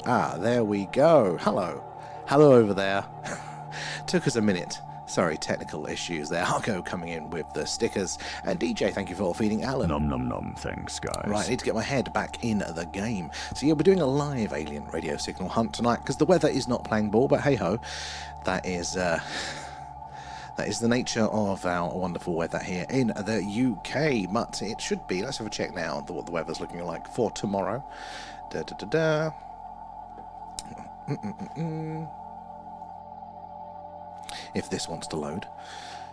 Ah, there we go. Hello. Hello over there. Took us a minute. Sorry, technical issues there. Argo coming in with the stickers. And DJ, thank you for feeding Alan. Nom nom nom, thanks guys. Right, I need to get my head back in the game. So yeah, we're doing a live alien radio signal hunt tonight because the weather is not playing ball, but hey ho, that is the nature of our wonderful weather here in the UK. But it should be. Let's have a check now what the weather's looking like for tomorrow. Da da da da. If this wants to load,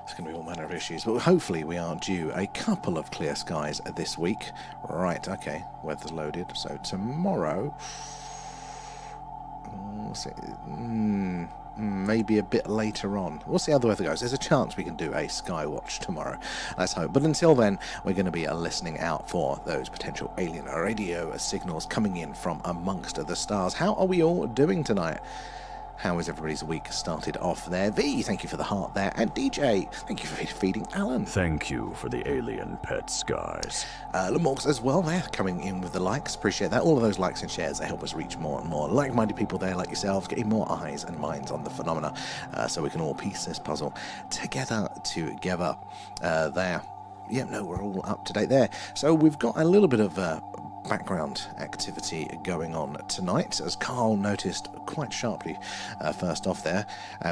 it's going to be all manner of issues, but hopefully we are due a couple of clear skies this week. Right, okay, weather's loaded, so tomorrow, maybe a bit later on. We'll see how the weather goes. There's a chance we can do a skywatch tomorrow, let's hope. But until then, we're going to be listening out for those potential alien radio signals coming in from amongst the stars. How are we all doing tonight? How is everybody's week started off there? V, thank you for the heart there. And DJ, thank you for feeding Alan. Thank you for the alien pets, guys. Lamorx as well there, coming in with the likes. Appreciate that. All of those likes and shares, they help us reach more and more like-minded people there like yourselves, getting more eyes and minds on the phenomena, so we can all piece this puzzle together there. Yeah, no, we're all up to date there. So we've got a little bit of background activity going on tonight, as Carl noticed quite sharply first off there.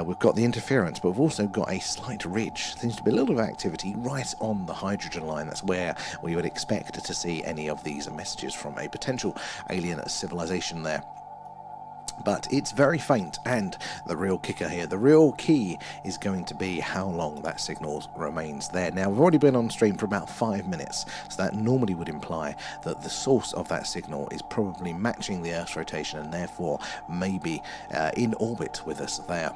We've got the interference, but we've also got a slight ridge. Seems to be a little bit of activity right on the hydrogen line. That's where we would expect to see any of these messages from a potential alien civilization there. But it's very faint, and the real kicker here, the real key, is going to be how long that signal remains there. Now, we've already been on stream for about 5 minutes, so that normally would imply that the source of that signal is probably matching the Earth's rotation and therefore maybe in orbit with us there.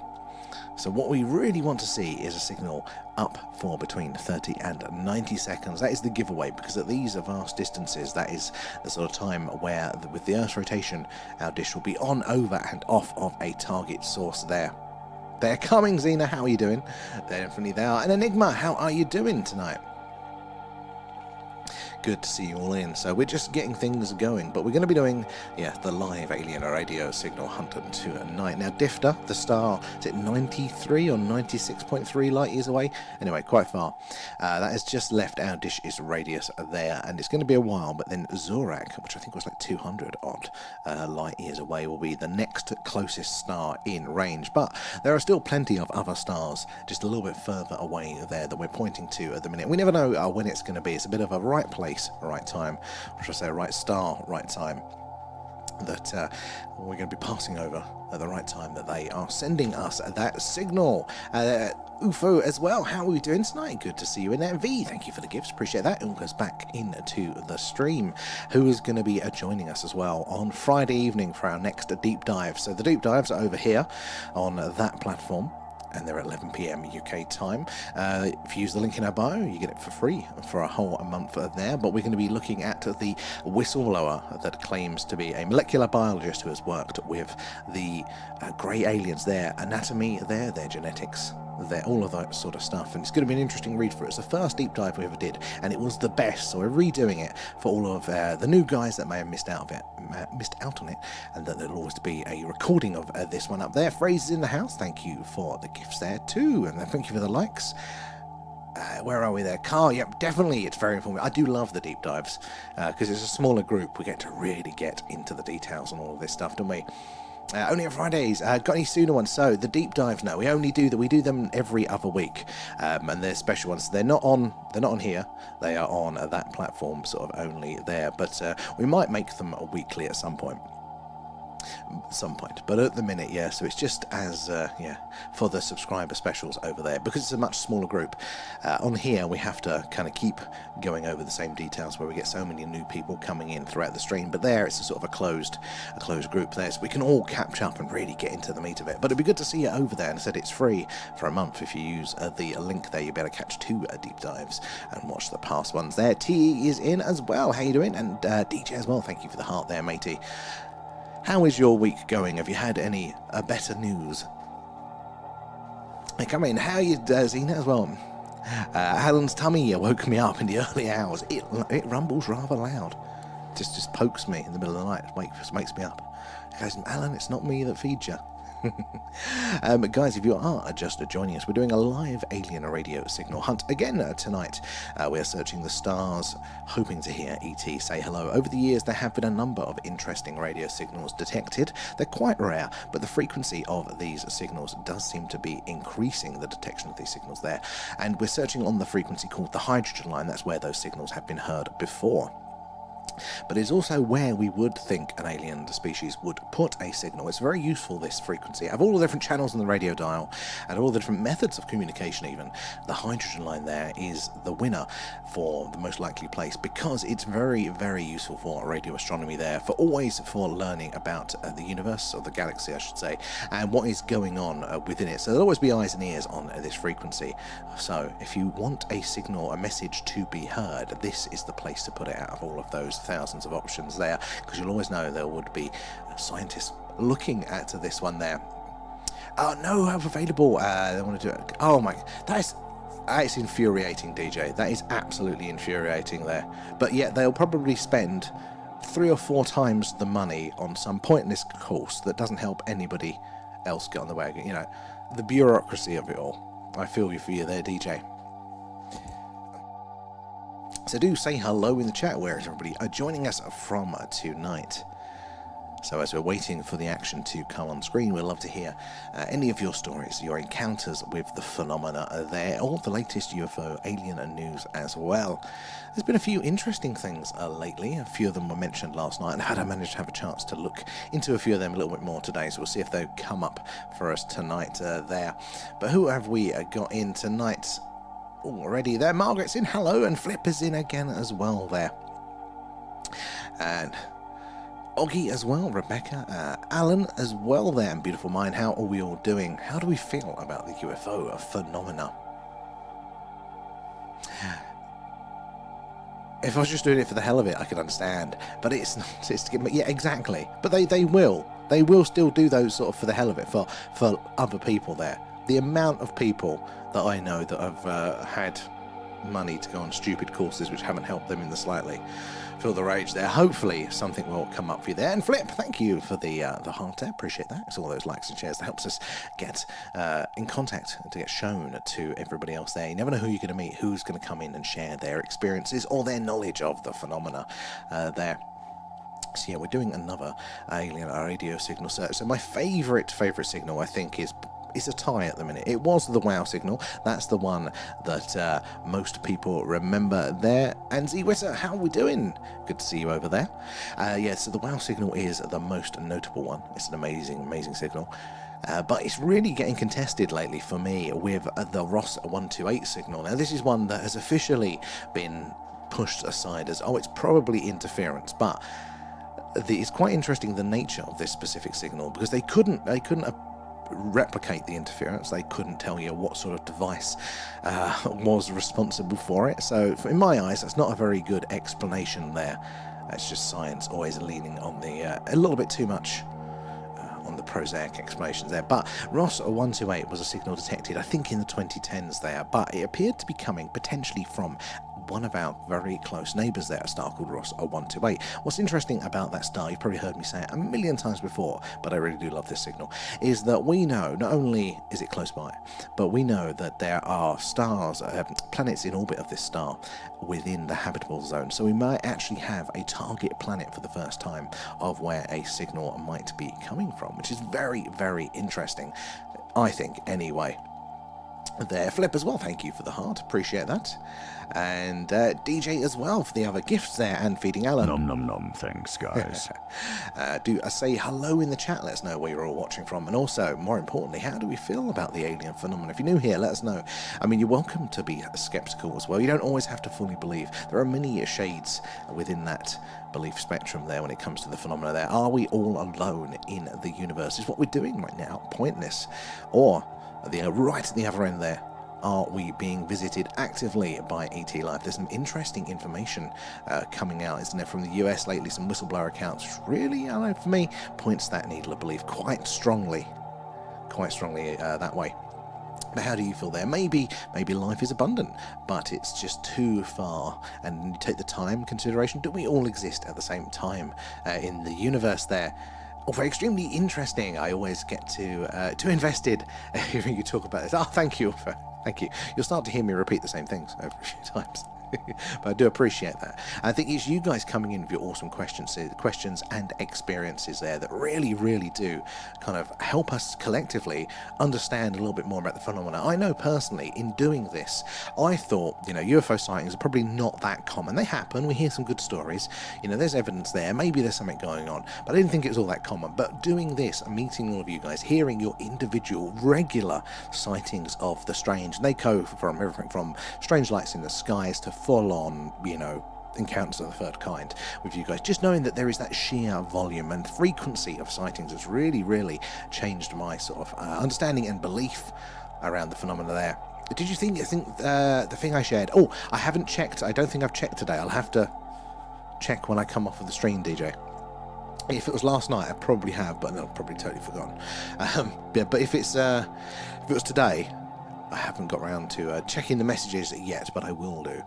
So what we really want to see is a signal up for between 30 and 90 seconds. That is the giveaway, because at these vast distances, that is the sort of time where, with the Earth's rotation, our dish will be on, over and off of a target source there. They're coming, Xena. How are you doing? They're definitely there. And Enigma, how are you doing tonight? Good to see you all in. So we're just getting things going, but we're going to be doing, the live alien radio signal hunt tonight. Now, Difter, the star, is it 93 or 96.3 light years away? Anyway, quite far. That has just left our dish's radius there, and it's going to be a while, but then Zorak, which I think was like 200 odd light years away, will be the next closest star in range. But there are still plenty of other stars just a little bit further away there that we're pointing to at the minute. We never know when it's going to be. It's a bit of a right place, right time, or should I say right star, right time, that we're going to be passing over at the right time that they are sending us that signal. UFO as well, how are we doing tonight? Good to see you in there. V, thank you for the gifts, appreciate that. It all goes back into the stream. Who is going to be joining us as well on Friday evening for our next deep dive? So the deep dives are over here on that platform, and they're at 11 PM UK time. If you use the link in our bio, you get it for free for a whole month there. But we're going to be looking at the whistleblower that claims to be a molecular biologist who has worked with the grey aliens, their anatomy, their genetics, all of that sort of stuff. And it's going to be an interesting read for it. It's the first deep dive we ever did, and it was the best. So we're redoing it for all of the new guys that may have missed out on it, and that there'll always be a recording of this one up there. Phrases in the house, thank you for the gifts there too, and thank you for the likes. Where are we there? Carl, yep, definitely, it's very informative. I do love the deep dives, because it's a smaller group. We get to really get into the details on all of this stuff, don't we? Only on Fridays. Got any sooner ones? So the deep dives now, we do them every other week, and they're special ones. They're not on here. They are on that platform, sort of only there. But we might make them weekly at some point. But at the minute, so it's just as for the subscriber specials over there, because it's a much smaller group. On here we have to kind of keep going over the same details, where we get so many new people coming in throughout the stream. But there it's a sort of a closed group there, so we can all catch up and really get into the meat of it. But it'd be good to see you over there. And I said it's free for a month. If you use the link there, you'll be able to catch 2 deep dives and watch the past ones there. T is in as well. How you doing? And DJ as well, thank you for the heart there, matey. How is your week going? Have you had any better news? Hey, come in. How are you, Xena, as well? Alan's tummy woke me up in the early hours. It rumbles rather loud. just pokes me in the middle of the night, wakes me up. He goes, Alan, it's not me that feeds you. Guys, if you are just joining us, we're doing a live alien radio signal hunt again tonight. We're searching the stars, hoping to hear ET say hello. Over the years, there have been a number of interesting radio signals detected. They're quite rare, but the frequency of these signals does seem to be increasing, the detection of these signals there. And we're searching on the frequency called the hydrogen line. That's where those signals have been heard before. But it's also where we would think an alien species would put a signal. It's very useful, this frequency. Of all the different channels on the radio dial, and all the different methods of communication even, the hydrogen line there is the winner for the most likely place, because it's very, very useful for radio astronomy there, for learning about the universe, or the galaxy I should say, and what is going on within it. So there'll always be eyes and ears on this frequency. So if you want a signal, a message to be heard, this is the place to put it out of all of those thousands of options there, because you'll always know there would be scientists looking at this one there. Oh no, I'm available. They want to do it. Oh my, that's infuriating, DJ. That is absolutely infuriating there. But yet they'll probably spend 3 or 4 times the money on some pointless course that doesn't help anybody else get on the wagon. You know, the bureaucracy of it all. I feel you for you there, DJ. So do say hello in the chat. Where is everybody joining us from tonight? So as we're waiting for the action to come on screen, we'd love to hear any of your stories, your encounters with the phenomena there, or the latest UFO alien news as well. There's been a few interesting things lately. A few of them were mentioned last night, and I managed to have a chance to look into a few of them a little bit more today, so we'll see if they come up for us tonight there. But who have we got in tonight? Already there, Margaret's in, hello, and Flip is in again as well there, and Oggy as well, Rebecca, Alan as well there, and Beautiful Mind. How are we all doing? How do we feel about the UFO phenomena? If I was just doing it for the hell of it, I could understand, but it's not. It's to get, yeah, exactly. But they will still do those sort of for the hell of it for other people there. The amount of people that I know that have had money to go on stupid courses which haven't helped them in the slightly. Feel the rage there. Hopefully something will come up for you there. And Flip, thank you for the heart there. Appreciate that. It's all those likes and shares that helps us get in contact and to get shown to everybody else there. You never know who you're going to meet, who's going to come in and share their experiences or their knowledge of the phenomena there. So yeah, we're doing another alien radio signal search. So my favourite signal, I think, is a tie at the minute. It was the WOW signal. That's the one that most people remember there. And Z-Wizzer, how are we doing? Good to see you over there. Yeah, so the WOW signal is the most notable one. It's an amazing signal. But it's really getting contested lately for me with the Ross 128 signal. Now, this is one that has officially been pushed aside as, oh, it's probably interference, but it's quite interesting, the nature of this specific signal, because they couldn't replicate the interference. They couldn't tell you what sort of device was responsible for it. So in my eyes, that's not a very good explanation there. That's just science always leaning on the a little bit too much on the prosaic explanations there. But Ross 128 was a signal detected, I think, in the 2010s there, but it appeared to be coming potentially from one of our very close neighbours there, a star called Ross 128. What's interesting about that star, you've probably heard me say it a million times before, but I really do love this signal, is that we know, not only is it close by, but we know that there are stars, planets in orbit of this star within the habitable zone. So we might actually have a target planet for the first time of where a signal might be coming from, which is very, very interesting, I think, anyway. There, Flip as well, thank you for the heart, appreciate that. And DJ as well for the other gifts there, and feeding Alan. Nom nom nom, thanks guys. Do say hello in the chat, let us know where you're all watching from, and also, more importantly, how do we feel about the alien phenomenon? If you're new here, let us know. I mean, you're welcome to be skeptical as well. You don't always have to fully believe. There are many shades within that belief spectrum there when it comes to the phenomena there. Are we all alone in the universe? Is what we're doing right now pointless? Or right at the other end there, are we being visited actively by ET life? There's some interesting information coming out, isn't there, from the US lately, some whistleblower accounts, which really, I don't know, for me, points that needle of belief quite strongly that way. But how do you feel there? Maybe life is abundant, but it's just too far. And you take the time consideration. Do we all exist at the same time in the universe there? Oh, very extremely interesting. I always get too invested hearing you talk about this. Oh, thank you. Thank you. You'll start to hear me repeat the same things over a few times. But I do appreciate that. I think it's you guys coming in with your awesome questions and experiences there that really, really do kind of help us collectively understand a little bit more about the phenomena. I know personally, in doing this, I thought, UFO sightings are probably not that common. They happen. We hear some good stories. There's evidence there. Maybe there's something going on. But I didn't think it was all that common. But doing this, meeting all of you guys, hearing your individual, regular sightings of the strange, and they go from everything from strange lights in the skies to full-on, encounters of the third kind with you guys. Just knowing that there is that sheer volume and frequency of sightings has really, really changed my sort of understanding and belief around the phenomena there. Did you think the thing I shared? Oh, I haven't checked. I don't think I've checked today. I'll have to check when I come off of the stream, DJ. If it was last night, I probably have, but I've probably totally forgotten. But if it was today, I haven't got around to checking the messages yet, but I will do.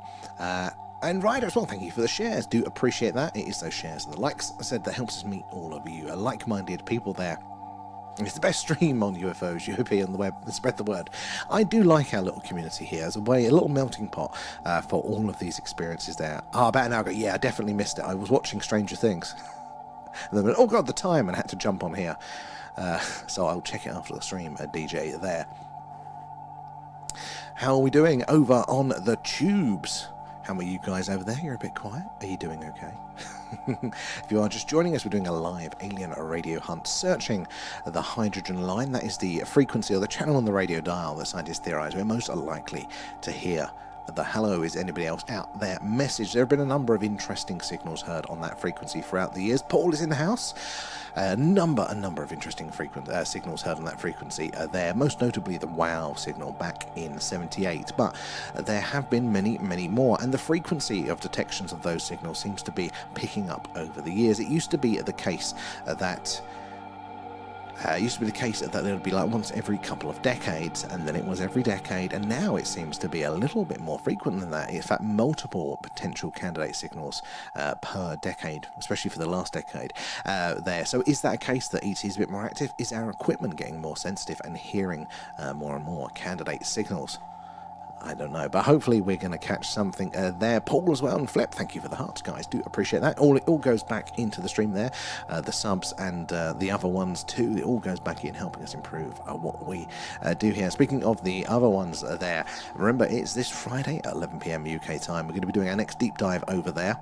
And Ryder as well, thank you for the shares. Do appreciate that. It is those shares and the likes, I said, that helps us meet all of you like-minded people there. It's the best stream on UFOs, UOP on the web, and spread the word. I do like our little community here as a little melting pot for all of these experiences there. About an hour ago, yeah, I definitely missed it. I was watching Stranger Things. And then, oh god, the time, and I had to jump on here. So I'll check it after the stream, DJ there. How are we doing over on the tubes? How are you guys over there? You're a bit quiet. Are you doing okay? If you are just joining us, we're doing a live alien radio hunt, searching the hydrogen line. That is the frequency or the channel on the radio dial that scientists theorize we're most likely to hear the hello is anybody else out there message. There have been a number of interesting signals heard on that frequency throughout the years. Paul is in the house. A number of interesting signals heard on that frequency there, most notably the WOW signal back in 78, but there have been many more, and the frequency of detections of those signals seems to be picking up over the years. It used to be the case that there would be like once every couple of decades, and then it was every decade, and now it seems to be a little bit more frequent than that. In fact, multiple potential candidate signals per decade, especially for the last decade there. So is that a case that ET is a bit more active? Is our equipment getting more sensitive and hearing more and more candidate signals? I don't know, but hopefully we're going to catch something there. Paul as well, and Flip, thank you for the hearts, guys. Do appreciate that. It all goes back into the stream there. The subs and the other ones too. It all goes back in, helping us improve what we do here. Speaking of the other ones there, remember it's this Friday at 11 PM UK time. We're going to be doing our next deep dive over there.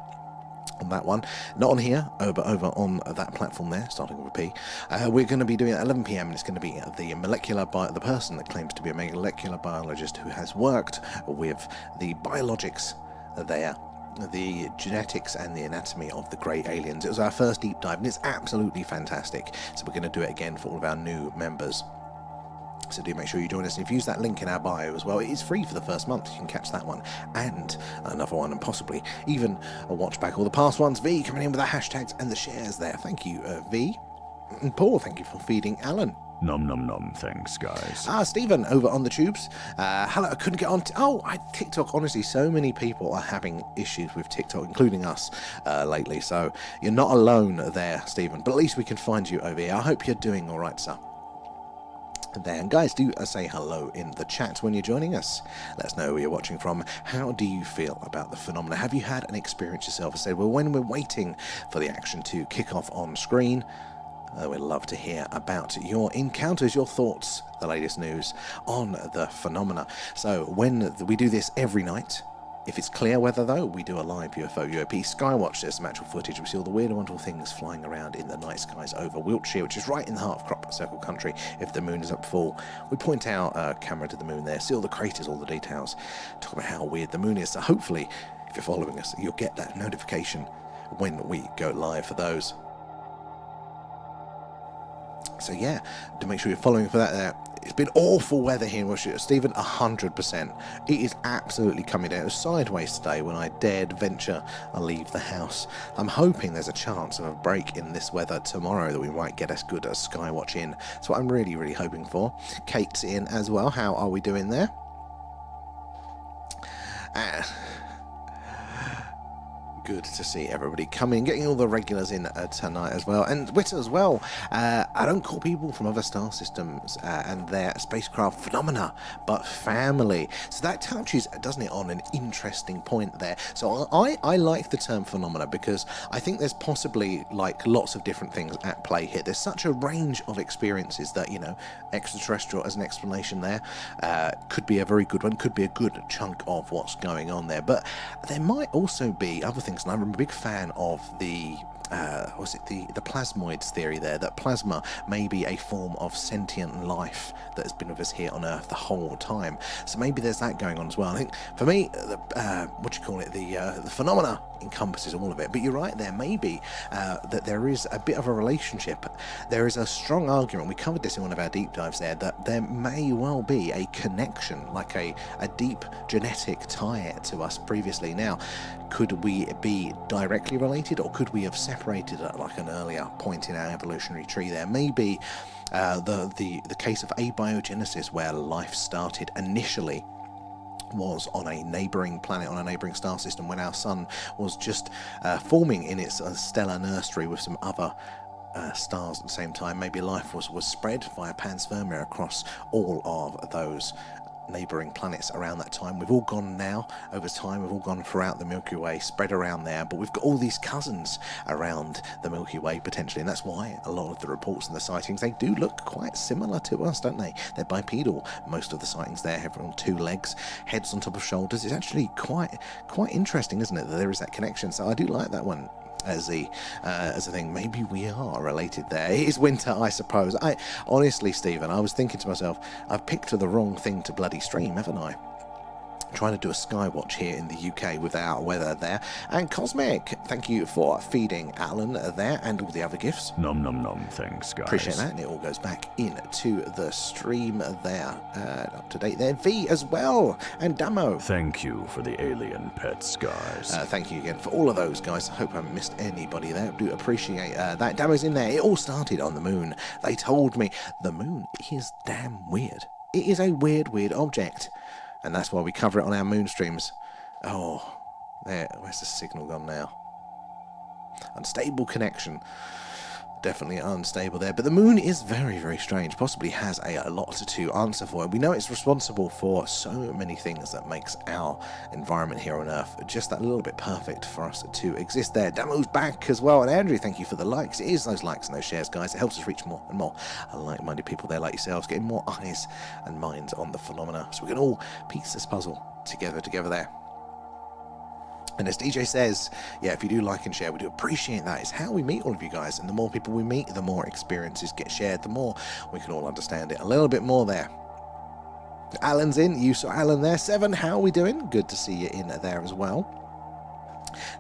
On that one, not on here, but over on that platform there, starting with a P. We're going to be doing it at 11 PM, and it's going to be the person that claims to be a molecular biologist who has worked with the biologics there, the genetics and the anatomy of the great aliens. It was our first deep dive, and it's absolutely fantastic. So we're going to do it again for all of our new members. So do make sure you join us, and if you use that link in our bio as well, it is free for the first month. You can catch that one and another one, and possibly even watch back all the past ones. V coming in with the hashtags and the shares there. Thank you, V. And Paul, thank you for feeding Alan. Nom, thanks, guys. Stephen over on the tubes. Hello, I couldn't get on. TikTok, honestly, so many people are having issues with TikTok, including us lately. So you're not alone there, Stephen, but at least we can find you over here. I hope you're doing all right, sir. There, and guys, do say hello in the chat when you're joining us. Let us know where you're watching from. How do you feel about the phenomena? Have you had an experience yourself? I said, well, when we're waiting for the action to kick off on screen, we'd love to hear about your encounters, your thoughts, the latest news on the phenomena. So when we do this every night, if it's clear weather though, we do a live UFO UOP skywatch. There's some actual footage. We see all the weird and wonderful things flying around in the night skies over Wiltshire, which is right in the heart of crop circle country. If the moon is up full, we point our camera to the moon there, see all the craters, all the details, talk about how weird the moon is. So hopefully, if you're following us, you'll get that notification when we go live for those. So yeah, to make sure you're following for that there. It's been awful weather here in Wiltshire, Stephen, 100%. It is absolutely coming down. It was sideways today when I dared venture and leave the house. I'm hoping there's a chance of a break in this weather tomorrow that we might get as good as skywatch in. That's what I'm really, really hoping for. Kate's in as well. How are we doing there? Good to see everybody coming, getting all the regulars in tonight as well, and Twitter as well. I don't call people from other star systems and their spacecraft phenomena, but family. So that touches, doesn't it, on an interesting point there. So I like the term phenomena because I think there's possibly like lots of different things at play here. There's such a range of experiences that, you know, extraterrestrial as an explanation there could be a very good one, could be a good chunk of what's going on there. But there might also be other things. And I'm a big fan of the the plasmoids theory there, that plasma may be a form of sentient life that has been with us here on Earth the whole time. So maybe there's that going on as well. I think for me, the phenomena encompasses all of it. But you're right, there may be that there is a bit of a relationship. There is a strong argument, we covered this in one of our deep dives there, that there may well be a connection, like a deep genetic tie to us previously. Now, could we be directly related, or could we have separated at like an earlier point in our evolutionary tree there? Maybe the case of abiogenesis, where life started initially was on a neighbouring planet, on a neighbouring star system, when our sun was just forming in its stellar nursery with some other stars at the same time. Maybe life was spread via panspermia across all of those neighbouring planets around that time. We've all gone now over time, we've all gone throughout the Milky Way, spread around there, but we've got all these cousins around the Milky Way potentially, and that's why a lot of the reports and the sightings, they do look quite similar to us, don't they? They're bipedal, most of the sightings there have on two legs, heads on top of shoulders. It's actually quite interesting, isn't it, that there is that connection. So I do like that one as a thing. Maybe we are related there. It is winter, I suppose. Honestly, Stephen, I was thinking to myself, I've picked the wrong thing to bloody stream, haven't I? Trying to do a skywatch here in the UK with our weather there. And Cosmic, thank you for feeding Alan there and all the other gifts. Nom nom nom, thanks guys. Appreciate that, and it all goes back into the stream there. Up to date there. V as well, and Damo. Thank you for the alien pets, guys. Thank you again for all of those, guys. I hope I haven't missed anybody there. I do appreciate that. Damo's in there. It all started on the moon. They told me the moon is damn weird. It is a weird object. And that's why we cover it on our moon streams. Oh, there. Where's the signal gone now? Unstable connection. Definitely unstable there. But the moon is very strange. Possibly has a lot to answer for. We know it's responsible for so many things that makes our environment here on Earth just that little bit perfect for us to exist there. Damo's back as well. And Andrew, thank you for the likes. It is those likes and those shares, guys. It helps us reach more and more like-minded people there like yourselves, getting more eyes and minds on the phenomena, so we can all piece this puzzle together there. And as DJ says, yeah, if you do like and share, we do appreciate that. It's how we meet all of you guys. And the more people we meet, the more experiences get shared, the more we can all understand it a little bit more there. Alan's in. You saw Alan there. Seven, how are we doing? Good to see you in there as well.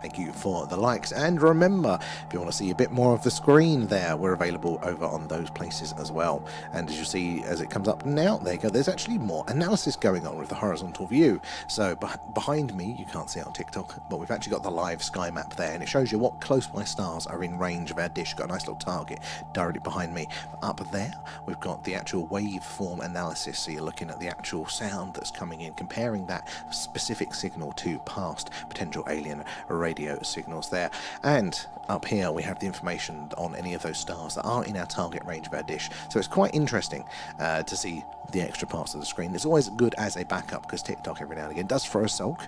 Thank you for the likes. And remember, if you want to see a bit more of the screen there, we're available over on those places as well. And as you see, as it comes up now, there you go, there's actually more analysis going on with the horizontal view. So behind me, you can't see it on TikTok, but we've actually got the live sky map there, and it shows you what close by stars are in range of our dish. Got a nice little target directly behind me. Up there, we've got the actual waveform analysis, so you're looking at the actual sound that's coming in, comparing that specific signal to past potential alien radio signals there. And up here we have the information on any of those stars that are in our target range of our dish. So it's quite interesting to see the extra parts of the screen. It's always good as a backup, because TikTok every now and again does throw a sulk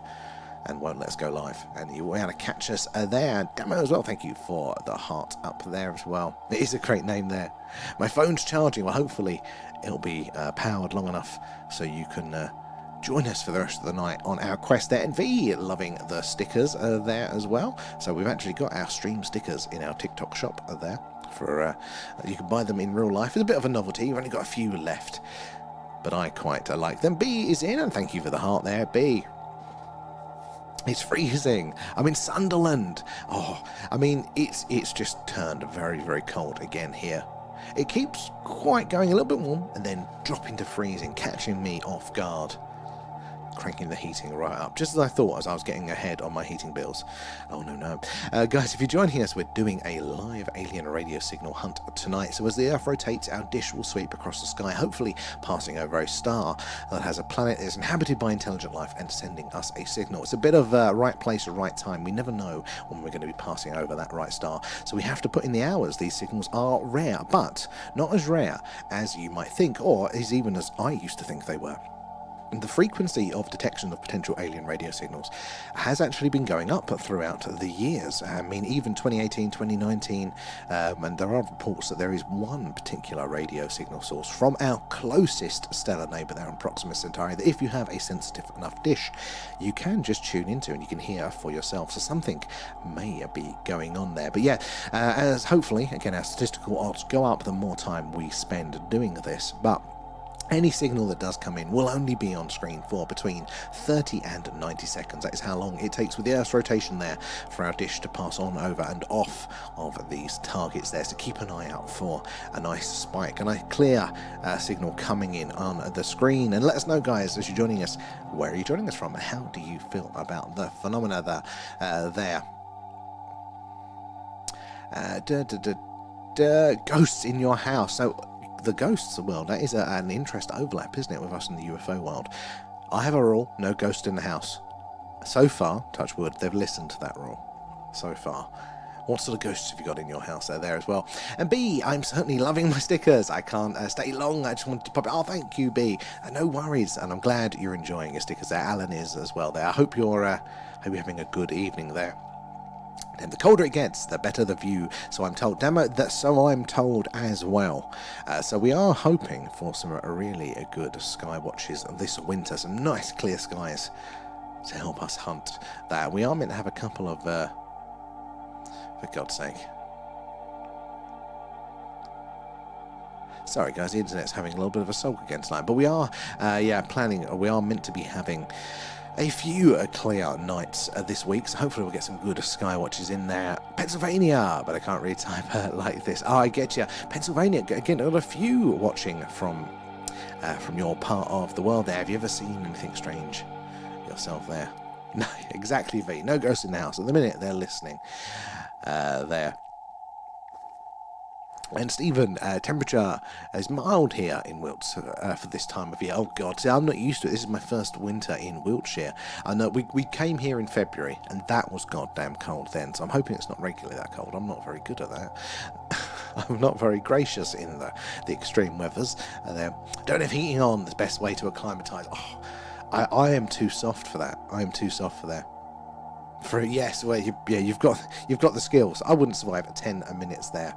and won't let us go live, and you'll be able to catch us there. Demo as well, thank you for the heart up there as well. It is a great name there. My phone's charging. Well, hopefully it'll be powered long enough so you can join us for the rest of the night on our quest there. And V, loving the stickers there as well. So we've actually got our stream stickers in our TikTok shop there. For you can buy them in real life. It's a bit of a novelty. We've only got a few left, but I quite like them. B is in, and thank you for the heart there, B. It's freezing. I'm in Sunderland. Oh, I mean, it's just turned very cold again here. It keeps quite going a little bit warm and then dropping to freezing, catching me off guard. Cranking the heating right up, just as I thought as I was getting ahead on my heating bills. Oh no. Guys, if you're joining us, we're doing a live alien radio signal hunt tonight. So as the Earth rotates, our dish will sweep across the sky, hopefully passing over a star that has a planet that is inhabited by intelligent life and sending us a signal. It's a bit of right place or right time. We never know when we're going to be passing over that right star, so we have to put in the hours. These signals are rare, but not as rare as you might think, or as even as I used to think they were. The frequency of detection of potential alien radio signals has actually been going up throughout the years. I mean, even 2018, 2019, and there are reports that there is one particular radio signal source from our closest stellar neighbour there on Proxima Centauri that if you have a sensitive enough dish, you can just tune into and you can hear for yourself. So something may be going on there. But yeah, as hopefully, again, our statistical odds go up the more time we spend doing this. But any signal that does come in will only be on screen for between 30 and 90 seconds. That is how long it takes with the Earth's rotation there for our dish to pass on, over and off of these targets there. So keep an eye out for a nice spike and a clear signal coming in on the screen. And let us know, guys, as you're joining us, where are you joining us from? How do you feel about the phenomena there? Ghosts in your house. So the ghosts world, that is an interest overlap, isn't it, with us in the UFO world. I have a rule, no ghost in the house. So far, touch wood, they've listened to that rule. So far. What sort of ghosts have you got in your house? They're there as well. And B, I'm certainly loving my stickers. I can't stay long. I just wanted to pop it. Oh, thank you, B. No worries. And I'm glad you're enjoying your stickers there. Alan is as well there. I hope you're having a good evening there. And the colder it gets, the better the view. So I'm told. So I'm told as well. So we are hoping for some really good sky watches this winter. Some nice clear skies to help us hunt that. We are meant to have a couple of, for God's sake. Sorry guys, the internet's having a little bit of a sulk again tonight. But we are, we are meant to be having a few clear nights this week, so hopefully we'll get some good sky watches in there. Pennsylvania, but I can't really type like this. Oh, I get you. Pennsylvania, again, got a few watching from your part of the world there. Have you ever seen anything strange yourself there? No, exactly, V. No ghosts in the house. At the minute, they're listening there. And Stephen, temperature is mild here in Wiltshire for this time of year. Oh God, see, I'm not used to it. This is my first winter in Wiltshire. I know we came here in February, and that was goddamn cold then. So I'm hoping it's not regularly that cold. I'm not very good at that. I'm not very gracious in the extreme weathers. Don't have heating on. The best way to acclimatise. Oh, I am too soft for that. I am too soft for that. For yes, well, you've got the skills. I wouldn't survive at 10 minutes there.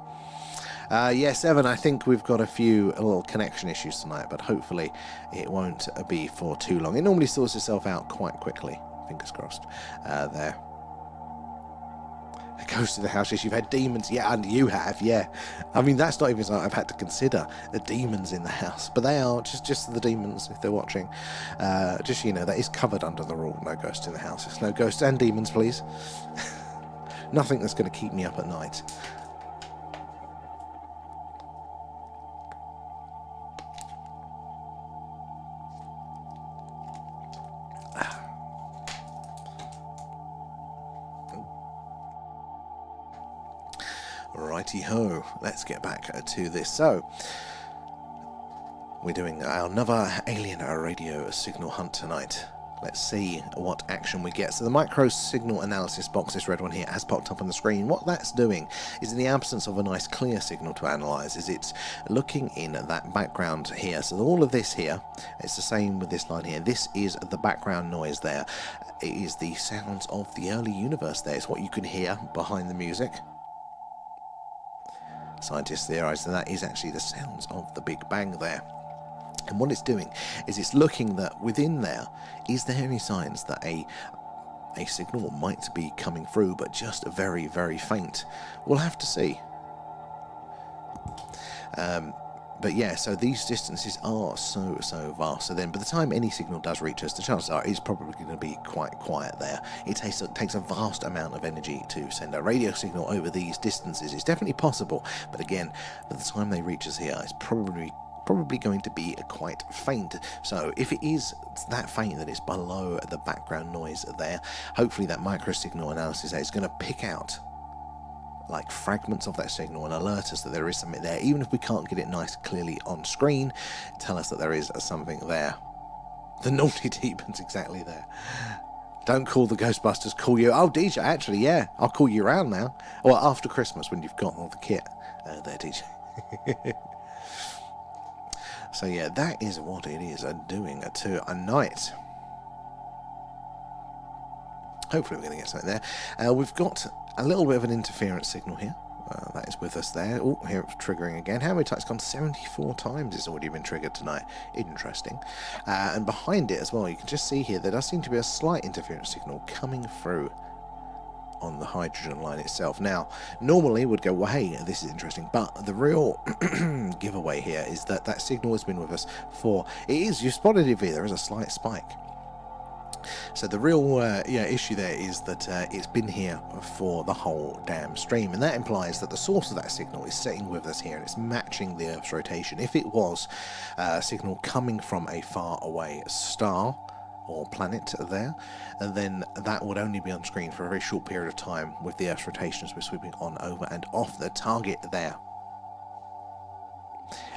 Yes, Evan, I think we've got a few little connection issues tonight, but hopefully it won't be for too long. It normally sorts itself out quite quickly. Fingers crossed. There. A ghost in the house. Yes, you've had demons. Yeah, and you have, yeah. I mean, that's not even something I've had to consider, the demons in the house. But they are just the demons, if they're watching. Just, that is covered under the rule. No ghosts in the house. There's no ghosts and demons, please. Nothing that's going to keep me up at night. Righty-ho, let's get back to this. So, we're doing another alien radio signal hunt tonight. Let's see what action we get. So the micro signal analysis box, this red one here, has popped up on the screen. What that's doing is, in the absence of a nice clear signal to analyse, is it's looking in that background here. So all of this here, it's the same with this line here. This is the background noise there. It is the sounds of the early universe there. It's what you can hear behind the music. Scientists theorise that is actually the sounds of the Big Bang there. And what it's doing is it's looking that within there, is there any signs that a signal might be coming through, but just very, very faint? We'll have to see. But yeah, so these distances are so vast. So then by the time any signal does reach us, the chances are it's probably going to be quite quiet there. It takes a vast amount of energy to send a radio signal over these distances. It's definitely possible, but again, by the time they reach us here, it's probably going to be quite faint. So if it is that faint that it's below the background noise there, hopefully that micro signal analysis there is going to pick out like fragments of that signal and alert us that there is something there, even if we can't get it nice clearly on screen. Tell us that there is something there. The naughty demon's exactly there. Don't call the Ghostbusters, call you. Oh, DJ, actually, yeah, I'll call you around now. Well, after Christmas when you've got all the kit there, DJ. So yeah, that is what it is doing tonight. Hopefully we're going to get something there. We've got a little bit of an interference signal here. That is with us there. Oh, here it's triggering again. How many times? It's gone 74 times it's already been triggered tonight. Interesting. And behind it as well, you can just see here, there does seem to be a slight interference signal coming through on the hydrogen line itself. Now, normally would go, well, hey, this is interesting, but the real giveaway here is that that signal has been with us for, you spotted it here, there is a slight spike. So the real issue there is that it's been here for the whole damn stream, and that implies that the source of that signal is sitting with us here and it's matching the Earth's rotation. If it was a signal coming from a far away star or planet there, and then that would only be on screen for a very short period of time with the Earth's rotation as we're sweeping on over and off the target there.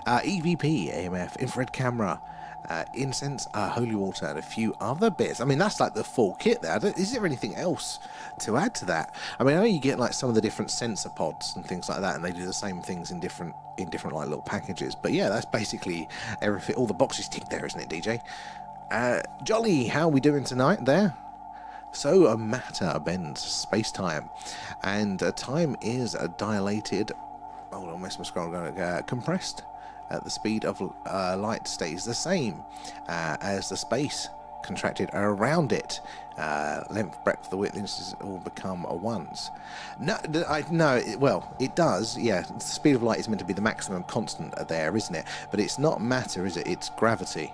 EVP, AMF, infrared camera, incense, holy water, and a few other bits. I mean, that's like the full kit there. Is there anything else to add to that? I mean, I know you get like some of the different sensor pods and things like that, and they do the same things in different like little packages. But yeah, that's basically everything. All the boxes ticked there, isn't it, DJ? Jolly, how are we doing tonight there? So matter bends space-time, and time is dilated. Hold on, where's my scroll going? Compressed. The speed of light stays the same as the space contracted around it. Length, breadth, the width, inches all become ones. Well, it does. Yeah, the speed of light is meant to be the maximum constant there, isn't it? But it's not matter, is it? It's gravity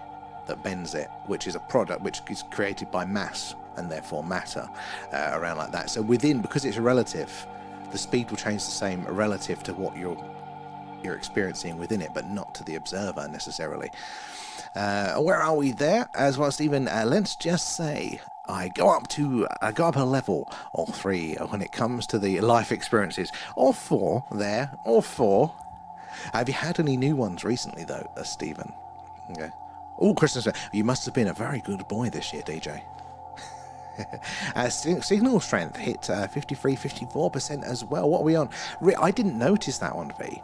that bends it, which is a product which is created by mass and therefore matter around like that. So within, because it's relative, the speed will change the same relative to what you're experiencing within it, but not to the observer necessarily. Where are we there? As well, Stephen, let's just say I go up a level or 3 when it comes to the life experiences, or 4 there, or 4. Have you had any new ones recently though, Stephen? Okay. Oh, Christmas, you must have been a very good boy this year, DJ. Signal strength hit 53-54% as well. What are we on? I didn't notice that one, V.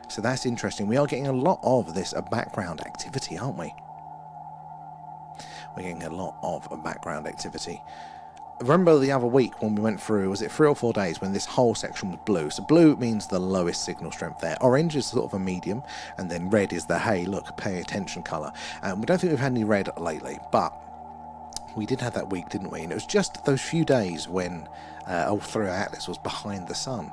So that's interesting. We are getting a lot of this background activity, aren't we? We're getting a lot of background activity. Remember the other week when we went through, was it 3 or 4 days, when this whole section was blue? So blue means the lowest signal strength there. Orange is sort of a medium, and then red is the, hey, look, pay attention colour. We don't think we've had any red lately, but we did have that week, didn't we? And it was just those few days when through Atlas was behind the sun.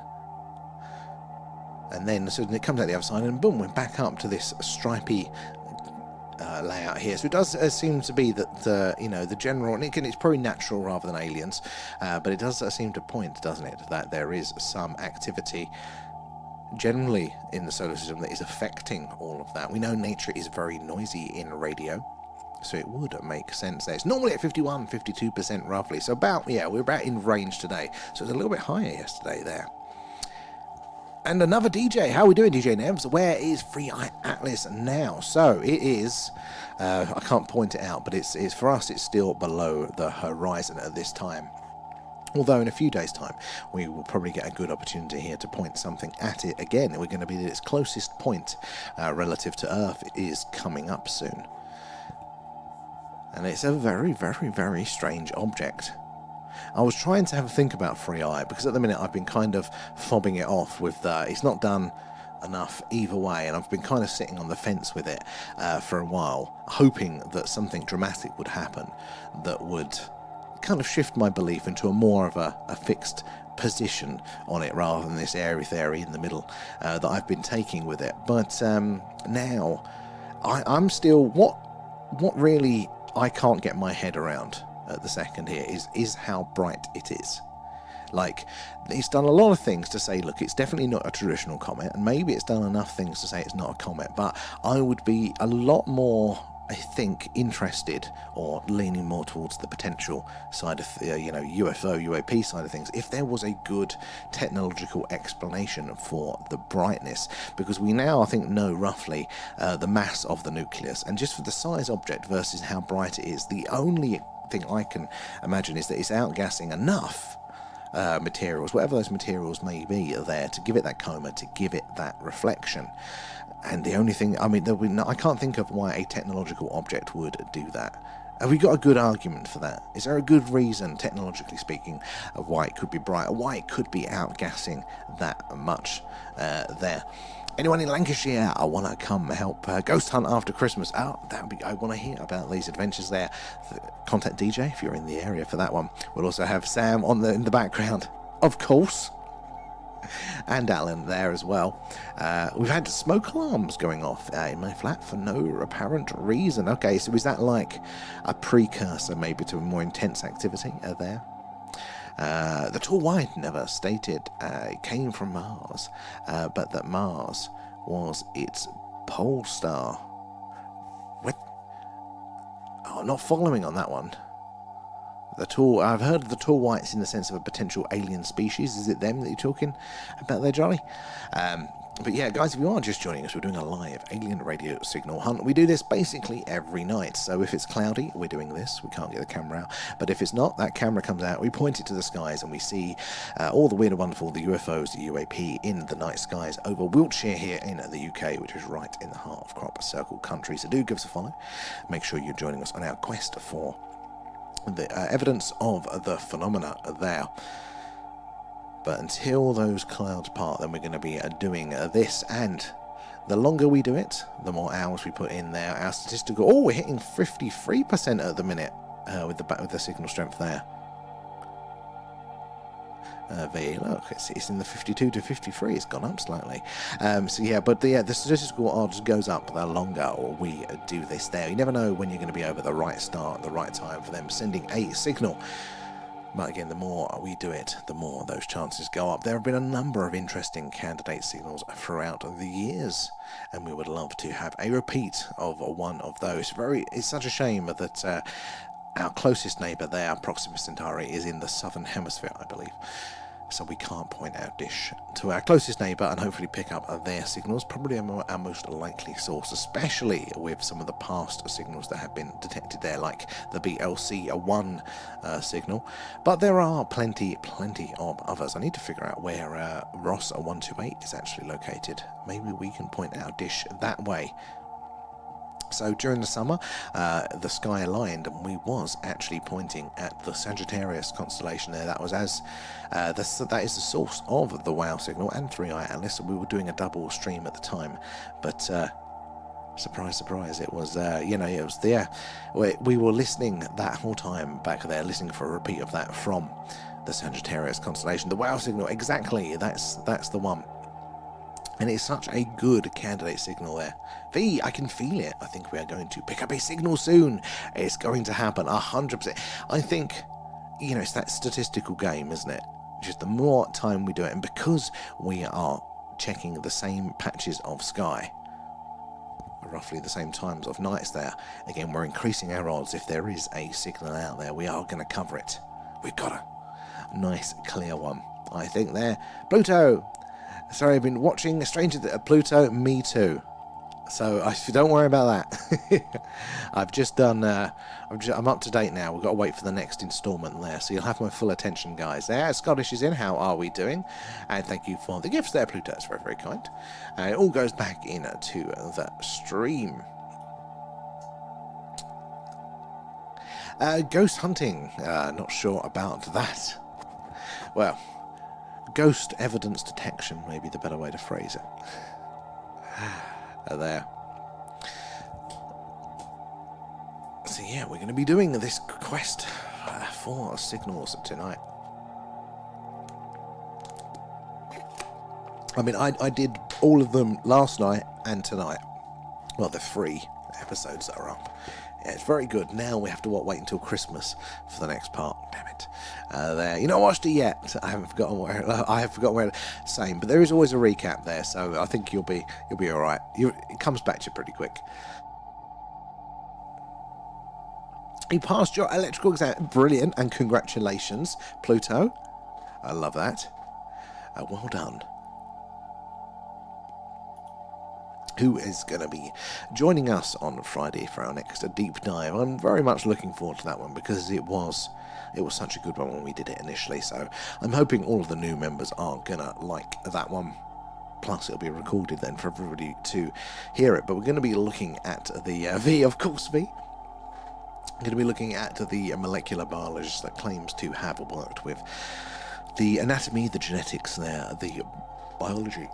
And then so it comes out the other side, and boom, we're back up to this stripy layout here. So it does seem to be that the general, and it's probably natural rather than aliens, but it does seem to point, doesn't it, that there is some activity generally in the solar system that is affecting all of that. We know nature is very noisy in radio, so it would make sense there. It's normally at 51-52% roughly, so we're about in range today. So it's a little bit higher yesterday there. And another DJ. How are we doing, DJ Nevs? Where is Free Eye Atlas now? So it is, I can't point it out, but it's for us, it's still below the horizon at this time. Although in a few days' time, we will probably get a good opportunity here to point something at it again. We're going to be at its closest point relative to Earth. It is coming up soon. And it's a very, very, very strange object. I was trying to have a think about Free Eye, because at the minute I've been kind of fobbing it off with it's not done enough either way, and I've been kind of sitting on the fence with it for a while, hoping that something dramatic would happen that would kind of shift my belief into a more of a fixed position on it rather than this airy theory in the middle that I've been taking with it. But now I'm still what really I can't get my head around at the second here is how bright it is. Like, it's done a lot of things to say, look, it's definitely not a traditional comet, and maybe it's done enough things to say it's not a comet, but I would be a lot more, I think, interested or leaning more towards the potential side of UFO, UAP side of things if there was a good technological explanation for the brightness, because we now, I think, know roughly the mass of the nucleus, and just for the size object versus how bright it is, the only thing I can imagine is that it's outgassing enough materials, whatever those materials may be, are there to give it that coma, to give it that reflection. And the only thing, I mean, I can't think of why a technological object would do that. Have we got a good argument for that? Is there a good reason, technologically speaking, of why it could be bright, or why it could be outgassing that much there? Anyone in Lancashire, I want to come help ghost hunt after Christmas. Oh, that would be. I want to hear about these adventures there. Contact DJ if you're in the area for that one. We'll also have Sam in the background, of course, and Alan there as well. We've had smoke alarms going off in my flat for no apparent reason. Okay, so is that like a precursor maybe to a more intense activity there? The tall white never stated it came from Mars, but that Mars was its pole star. What? Oh, I'm not following on that one. I've heard of the tall whites in the sense of a potential alien species. Is it them that you're talking about there, Johnny? But yeah, guys, if you are just joining us, we're doing a live alien radio signal hunt. We do this basically every night. So if it's cloudy, we're doing this. We can't get the camera out. But if it's not, that camera comes out. We point it to the skies and we see all the weird and wonderful, the UFOs, the UAP in the night skies over Wiltshire here in the UK, which is right in the heart of Crop Circle country. So do give us a follow. Make sure you're joining us on our quest for the evidence of the phenomena there. But until those clouds part, then we're going to be doing this, and the longer we do it, the more hours we put in there. Our statistical, we're hitting 53% at the minute with the signal strength there. Look, it's in the 52 to 53. It's gone up slightly. So yeah, but the statistical odds goes up the longer we do this there. You never know when you're going to be over the right star at the right time for them sending a signal. But again, the more we do it, the more those chances go up. There have been a number of interesting candidate signals throughout the years, and we would love to have a repeat of one of those. It's such a shame that our closest neighbour there, Proxima Centauri, is in the southern hemisphere, I believe. So we can't point our dish to our closest neighbour and hopefully pick up their signals. Probably our most likely source, especially with some of the past signals that have been detected there, like the BLC-1 signal. But there are plenty of others. I need to figure out where Ross 128 is actually located. Maybe we can point our dish that way. So during the summer, the sky aligned, and we was actually pointing at the Sagittarius constellation there. That was that is the source of the WOW signal and 3i Atlas. We were doing a double stream at the time, but surprise, surprise, it was it was there. We were listening that whole time back there, listening for a repeat of that from the Sagittarius constellation. The WOW signal, exactly. That's the one. And it's such a good candidate signal there. V, I can feel it. I think we are going to pick up a signal soon. It's going to happen 100%. I think, it's that statistical game, isn't it? Just the more time we do it, and because we are checking the same patches of sky, roughly the same times of nights there, again, we're increasing our odds. If there is a signal out there, we are going to cover it. We've got a nice, clear one, I think there. Pluto! Sorry, I've been watching Stranger Pluto. Me too. So don't worry about that. I've just done. I'm up to date now. We've got to wait for the next instalment there. So you'll have my full attention, guys. There, Scottish is in. How are we doing? And thank you for the gifts there, Pluto. It's very, very kind. It all goes back into the stream. Ghost hunting. Not sure about that. Well. Ghost evidence detection may be the better way to phrase it. There. So yeah, we're going to be doing this quest 4 signals tonight. I mean, I did all of them last night and tonight. Well, the 3 episodes that are up. Yeah, it's very good. Now we have to wait until Christmas for the next part. Damn it. There, you not watched it yet. I have forgotten where. Same, but there is always a recap there, so I think you'll be all right. It comes back to you pretty quick. You passed your electrical exam. Brilliant, and congratulations, Pluto. I love that. Well done. Who is going to be joining us on Friday for our next deep dive? I'm very much looking forward to that one because it was such a good one when we did it initially. So I'm hoping all of the new members are going to like that one. Plus, it'll be recorded then for everybody to hear it. But we're going to be looking at the V, of course, V. We're going to be looking at the molecular biologist that claims to have worked with the anatomy, the genetics there, the biology.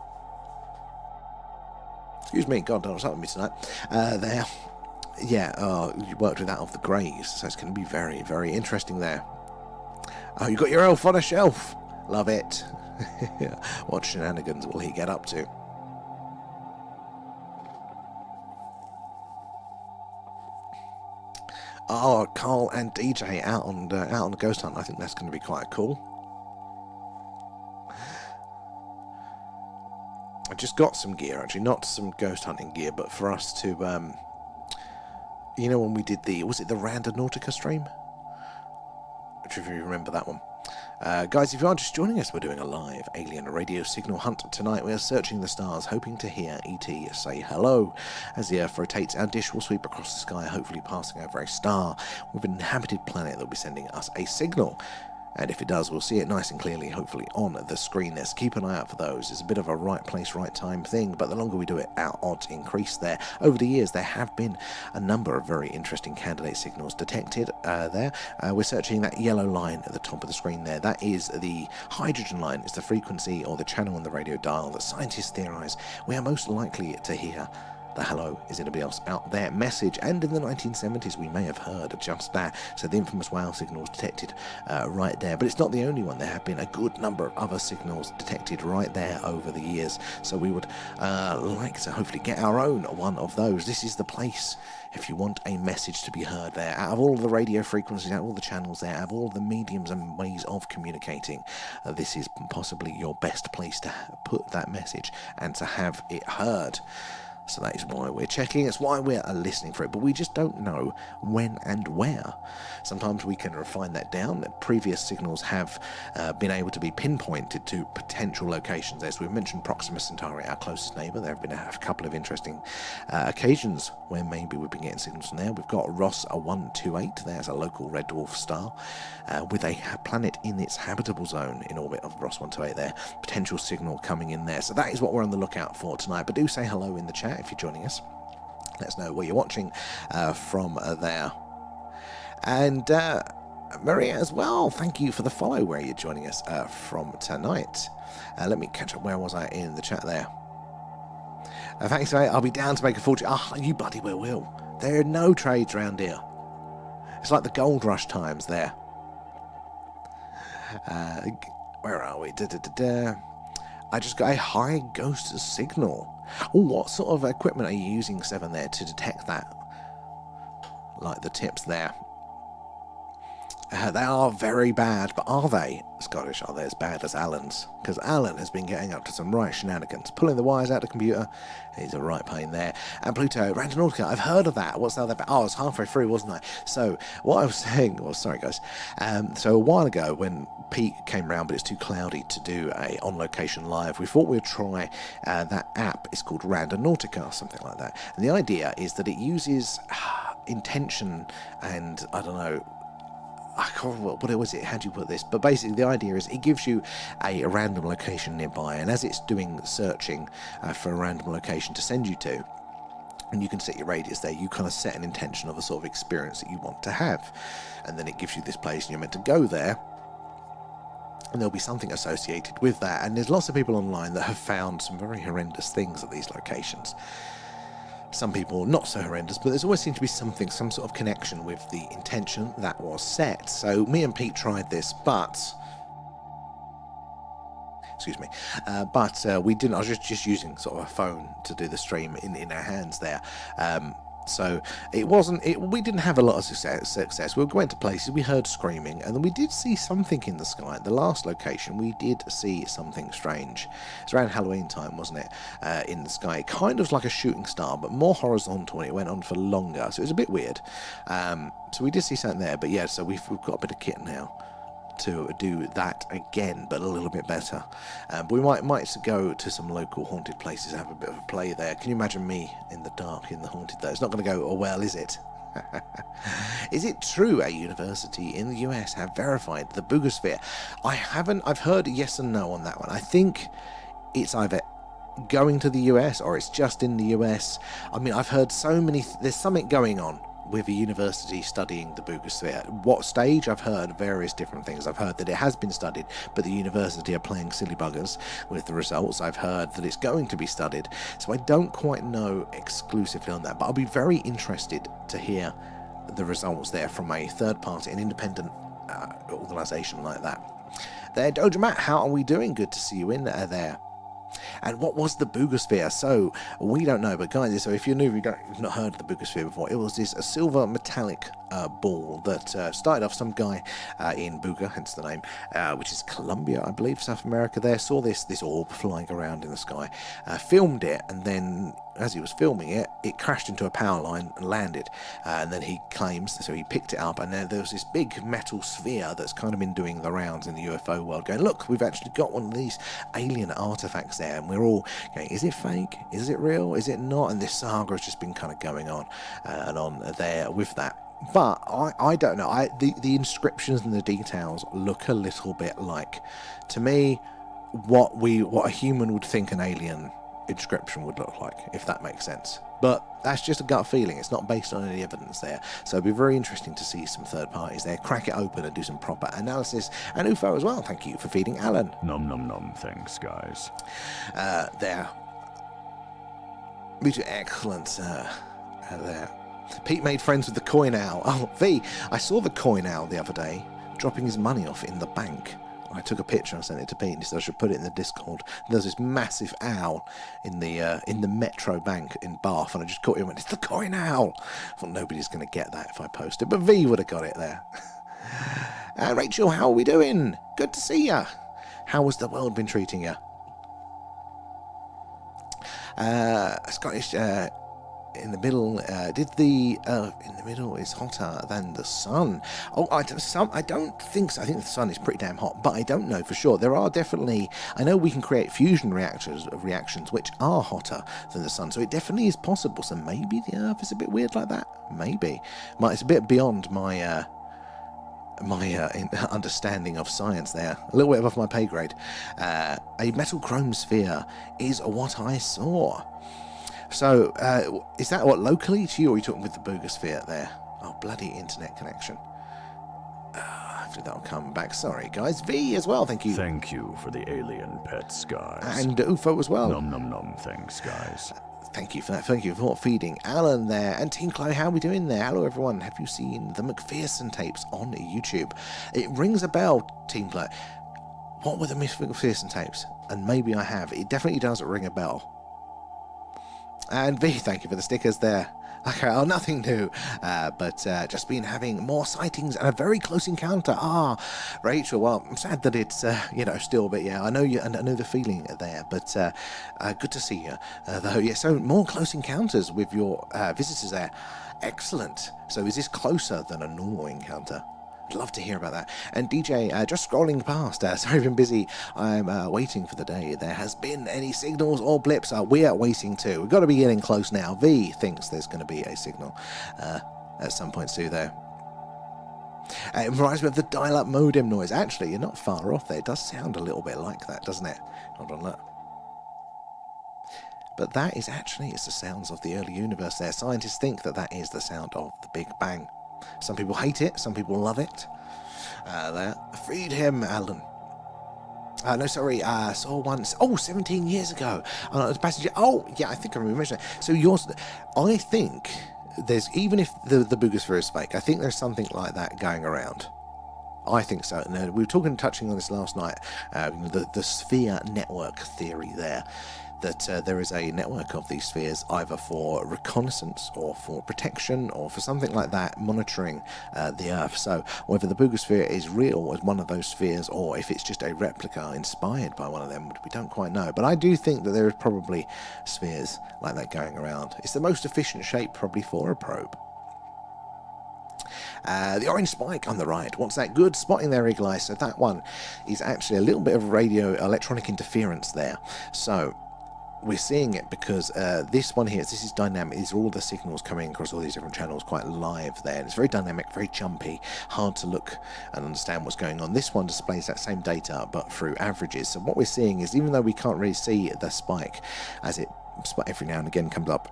Excuse me, God, don't something with me tonight. There. Yeah, you worked with that of the Greys, so it's going to be very, very interesting there. Oh, you got your elf on a shelf. Love it. What shenanigans will he get up to? Oh, Carl and DJ out on the ghost hunt. I think that's going to be quite cool. I just got some gear, actually, not some ghost hunting gear, but for us to, you know, when we did was it the Randonautica stream? Which, if you remember that one. Guys, if you are just joining us, we're doing a live alien radio signal hunt tonight. We are searching the stars, hoping to hear ET say hello. As the Earth rotates, our dish will sweep across the sky, hopefully passing over a star with an inhabited planet that will be sending us a signal. And if it does, we'll see it nice and clearly, hopefully, on the screen there. So keep an eye out for those. It's a bit of a right place, right time thing, but the longer we do it, our odds increase there. Over the years, there have been a number of very interesting candidate signals detected there. We're searching that yellow line at the top of the screen there. That is the hydrogen line. It's the frequency or the channel on the radio dial that scientists theorize we are most likely to hear the hello, is anybody else out there message. And in the 1970s we may have heard just that, so the infamous WOW signals detected right there. But it's not the only one. There have been a good number of other signals detected right there over the years, so we would like to hopefully get our own one of those. This is the place if you want a message to be heard there. Out of all of the radio frequencies, out of all the channels there, out of all the mediums and ways of communicating, this is possibly your best place to put that message and to have it heard. So that is why we're checking, it's why we're listening for it, but we just don't know when and where. Sometimes we can refine that down. Previous signals have been able to be pinpointed to potential locations. As we've mentioned, Proxima Centauri, our closest neighbour, there have been a couple of interesting occasions where maybe we've been getting signals from there. We've got Ross 128, there's a local red dwarf star with a planet in its habitable zone in orbit of Ross 128 there. Potential signal coming in there. So that is what we're on the lookout for tonight. But do say hello in the chat if you're joining us. Let us know where you're watching from there. And Maria as well, thank you for the follow where you're joining us from tonight. Let me catch up, where was I in the chat there? Thanks mate, I'll be down to make a fortune. You bloody well will. There are no trades around here. It's like the gold rush times there. Where are we? I just got a high ghost signal. Oh, what sort of equipment are you using, Seven, there to detect that? Like the tips there. They are very bad, but are they, Scottish, are they as bad as Alan's? Because Alan has been getting up to some right shenanigans. Pulling the wires out of the computer, he's a right pain there. And Pluto, Randonautica, I've heard of that. What's that about? Oh, I was halfway through, wasn't I? So, what I was saying, well, sorry guys. So a while ago, when Pete came round, but it's too cloudy to do a on-location live, we thought we'd try that app. It's called Randonautica, or something like that. And the idea is that it uses intention and, I don't know, I can't remember what it was. How do you put this? But basically, the idea is it gives you a random location nearby, and as it's doing searching for a random location to send you to, and you can set your radius there, you kind of set an intention of a sort of experience that you want to have, and then it gives you this place, and you're meant to go there, and there'll be something associated with that. And there's lots of people online that have found some very horrendous things at these locations. Some people not so horrendous, but there's always seemed to be something, some sort of connection with the intention that was set. So me and Pete tried this, but excuse me, we didn't. I was just using sort of a phone to do the stream in our hands there. So it wasn't. We didn't have a lot of success. We went to places, we heard screaming, and then we did see something in the sky. At the last location, we did see something strange. It's around Halloween time, wasn't it? In the sky, kind of like a shooting star, but more horizontal, and it went on for longer. So it was a bit weird. So we did see something there, but yeah. So we've got a bit of kit now to do that again, but a little bit better. But we might go to some local haunted places, have a bit of a play there. Can you imagine me in the dark in the haunted though? It's not going to go, oh well, is it? Is it true a university in the US have verified the boogosphere? I've heard yes and no on that one. I think it's either going to the US or it's just in the US. I mean, I've heard so many, there's something going on with a university studying the boogosphere. What stage? I've heard various different things. I've heard that it has been studied, but the university are playing silly buggers with the results. I've heard that it's going to be studied, so I don't quite know exclusively on that, but I'll be very interested to hear the results there from a third party, an independent organisation like that. There, Doja Matt, how are we doing? Good to see you in there. And what was the boogosphere? So we don't know, but guys, so if you're new, you've not heard of the boogosphere before, it was this silver metallic ball that started off some guy in Booga, hence the name, which is Colombia, I believe, South America. There saw this orb flying around in the sky, filmed it, and then as he was filming it, it crashed into a power line and landed. And then he claims, so he picked it up, and then there was this big metal sphere that's kind of been doing the rounds in the UFO world, going, look, we've actually got one of these alien artifacts there, and we're all going, is it fake? Is it real? Is it not? And this saga has just been kind of going on and on there with that. But I don't know. The inscriptions and the details look a little bit like, to me, what a human would think an alien inscription would look like, if that makes sense. But that's just a gut feeling. It's not based on any evidence there. So it'd be very interesting to see some third parties there, crack it open and do some proper analysis. And UFO as well. Thank you for feeding Alan. Num num num. Thanks, guys. There. Excellent. There. Pete made friends with the coin owl. Oh, V, I saw the coin owl the other day dropping his money off in the bank. I took a picture and sent it to Pete and he said I should put it in the Discord. There's this massive owl in the Metro Bank in Bath, and I just caught him and went, it's the coin owl. I thought nobody's going to get that if I post it, but V would have got it there. Rachel, how are we doing? Good to see ya. How has the world been treating you? Scottish in the middle, in the middle is hotter than the sun. Oh, I don't think so. I think the sun is pretty damn hot, but I don't know for sure. There are definitely, I know we can create fusion reactions which are hotter than the sun, so it definitely is possible. So maybe the Earth is a bit weird like that. Maybe. It's a bit beyond my understanding of science there. A little bit above my pay grade. A metal chrome sphere is what I saw. So, is that what, locally to you, or are you talking with the boogosphere there? Oh, bloody internet connection. Hopefully that'll come back. Sorry, guys. V as well, thank you. Thank you for the alien pets, guys. And UFO as well. Num num num. Thanks, guys. Thank you for that. Thank you for feeding Alan there. And Team Chloe, how are we doing there? Hello, everyone. Have you seen the McPherson tapes on YouTube? It rings a bell, Team Chloe. What were the McPherson tapes? And maybe I have. It definitely does ring a bell. And V, thank you for the stickers there. Okay, oh, nothing new, but just been having more sightings and a very close encounter. Rachel, well, I'm sad that it's, still, but yeah, I know the feeling there, but good to see you, though. Yeah, so more close encounters with your visitors there. Excellent. So is this closer than a normal encounter? I'd love to hear about that. And DJ, just scrolling past, sorry I've been busy, I'm waiting for the day there has been any signals or blips. We're waiting too. We've got to be getting close now. V thinks there's going to be a signal at some point too there. It reminds me of the dial-up modem noise. Actually, you're not far off there. It does sound a little bit like that, doesn't it? Hold on, look. But that is actually, it's the sounds of the early universe there. Scientists think that is the sound of the Big Bang. Some people hate it, some people love it. There. Feed him, Alan. No, sorry, saw once. Oh, 17 years ago. The passenger. Oh, yeah, I think I remember that. So yours, I think there's, even if the boogosphere is fake, I think there's something like that going around. I think so. And we were touching on this last night, the sphere network theory there. That there is a network of these spheres, either for reconnaissance or for protection or for something like that, monitoring the Earth. So whether the boogosphere is real as one of those spheres, or if it's just a replica inspired by one of them, we don't quite know. But I do think that there is probably spheres like that going around. It's the most efficient shape probably for a probe. The orange spike on the right. What's that? Good spotting there, Eagle Eye. So that one is actually a little bit of radio electronic interference there. So we're seeing it because this one here, this is dynamic. These are all the signals coming across all these different channels quite live there. And it's very dynamic, very jumpy, hard to look and understand what's going on. This one displays that same data, but through averages. So what we're seeing is, even though we can't really see the spike, as it every now and again comes up,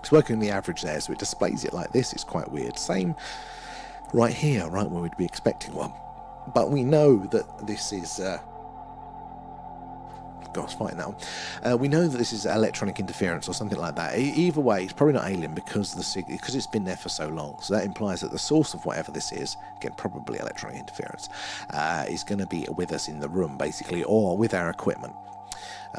it's working the average there, so it displays it like this. It's quite weird. Same right here, right where we'd be expecting one. But we know that this is... God, I was fighting that one. We know that this is electronic interference or something like that. Either way, it's probably not alien because it's been there for so long. So that implies that the source of whatever this is, again, probably electronic interference, is going to be with us in the room, basically, or with our equipment.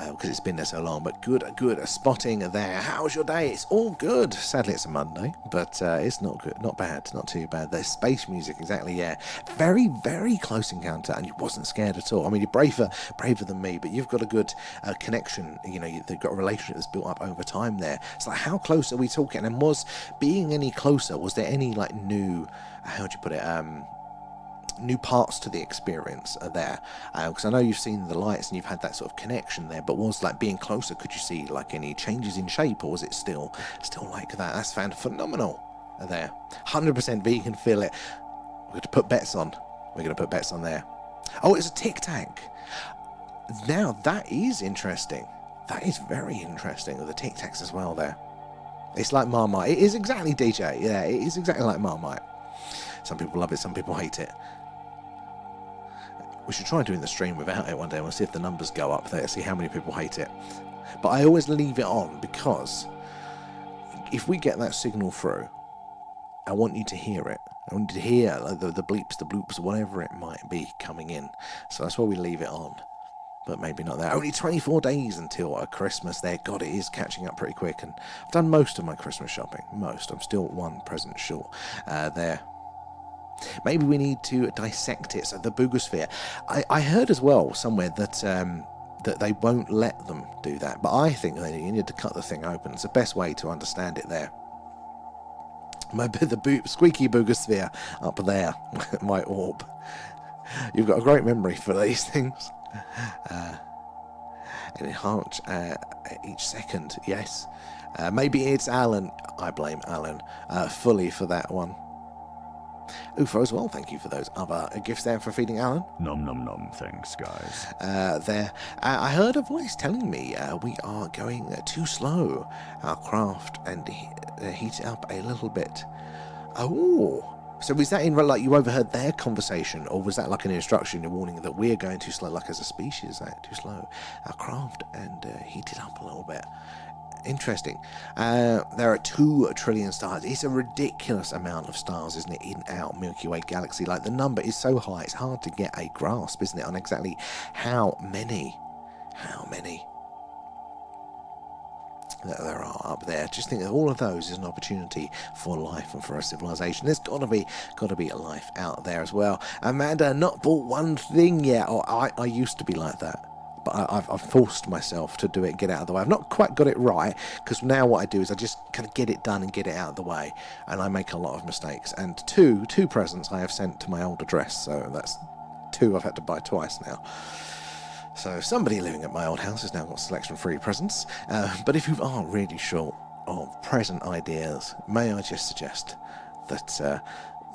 Because it's been there so long. But good spotting there. How's your day? It's all good. Sadly, it's a Monday, but it's not good, not bad, not too bad. There's space music, exactly. Yeah, very, very close encounter, and you wasn't scared at all. I mean, you're braver than me, but you've got a good connection. You know, you've got a relationship that's built up over time there. It's like, how close are we talking? And was being any closer? Was there any like new? How'd you put it? New parts to the experience are there, because I know you've seen the lights and you've had that sort of connection there, but was like being closer, could you see like any changes in shape, or was it still like that? That's phenomenal there. 100% V, you can feel it. We're going to put bets on. We're going to put bets on there. Oh, it's a tic tac. Now that is interesting. That is very interesting with the tic tacs as well there. It's like Marmite. It is exactly DJ. Yeah, it is exactly like Marmite. Some people love it, some people hate it. We should try doing the stream without it one day. We'll see if the numbers go up there, see how many people hate it. But I always leave it on, because if we get that signal through, I want you to hear it. I want you to hear like, the bleeps, the bloops, whatever it might be coming in. So that's why we leave it on. But maybe not there. Only 24 days until Christmas there. God, it is catching up pretty quick. And I've done most of my Christmas shopping. Most. I'm still one present short there. Maybe we need to dissect it. So the boogosphere. I heard as well somewhere that that they won't let them do that. But I think that you need to cut the thing open. It's the best way to understand it there. The squeaky boogosphere up there. My orb. You've got a great memory for these things. And enhance each second. Yes. Maybe it's Alan. I blame Alan fully for that one. UFO as well, thank you for those other gifts there for feeding Alan. Nom nom nom, thanks guys. There. I heard a voice telling me we are going too slow. Our craft and heat it up a little bit. Oh. So was that in like you overheard their conversation, or was that like an instruction, a warning that we're going too slow, like as a species, too slow? Our craft and heat it up a little bit. Interesting. There are 2 trillion stars. It's a ridiculous amount of stars, isn't it, in our Milky Way galaxy? Like, the number is so high, it's hard to get a grasp, isn't it, on exactly how many there are up there. Just think that all of those is an opportunity for life and for a civilization. There's got to be a life out there as well. Amanda, not bought one thing yet. Oh, I used to be like that. But I've forced myself to do it and get it out of the way. I've not quite got it right, because now what I do is I just kind of get it done and get it out of the way, and I make a lot of mistakes. And two presents I have sent to my old address, so that's 2 I've had to buy twice now. So somebody living at my old house has now got selection-free presents. But if you are really short of present ideas, may I just suggest that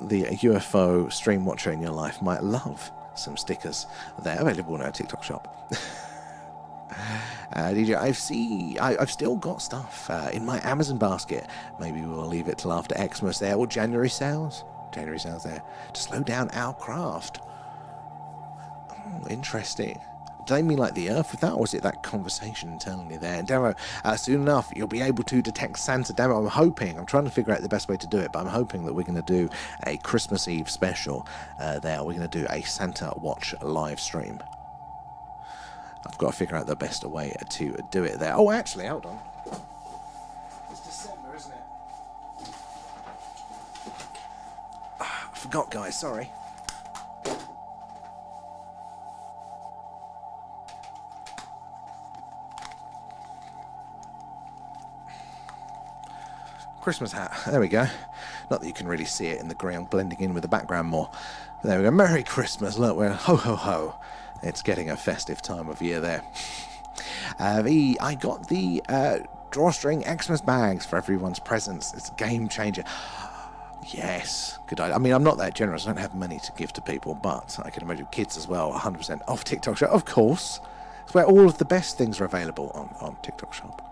the UFO stream watcher in your life might love some stickers. They're available in our TikTok shop. DJ, I've still got stuff in my Amazon basket. Maybe we'll leave it till after Xmas there, or January sales there, to slow down our craft. Oh, interesting. Do they mean like the Earth with that, or is it that conversation internally there? And Demo, soon enough, you'll be able to detect Santa. Demo, I'm trying to figure out the best way to do it, but I'm hoping that we're going to do a Christmas Eve special there. We're going to do a Santa Watch live stream. I've got to figure out the best way to do it there. Oh, actually, hold on. It's December, isn't it? I forgot, guys, sorry. Christmas hat. There we go. Not that you can really see it in the ground, blending in with the background more. There we go. Merry Christmas. Look, we're ho ho ho. It's getting a festive time of year there. I got the drawstring Xmas bags for everyone's presents. It's a game changer. Yes, good idea. I mean, I'm not that generous. I don't have money to give to people, but I can imagine kids as well. 100% off TikTok Shop, of course. It's where all of the best things are available on TikTok Shop.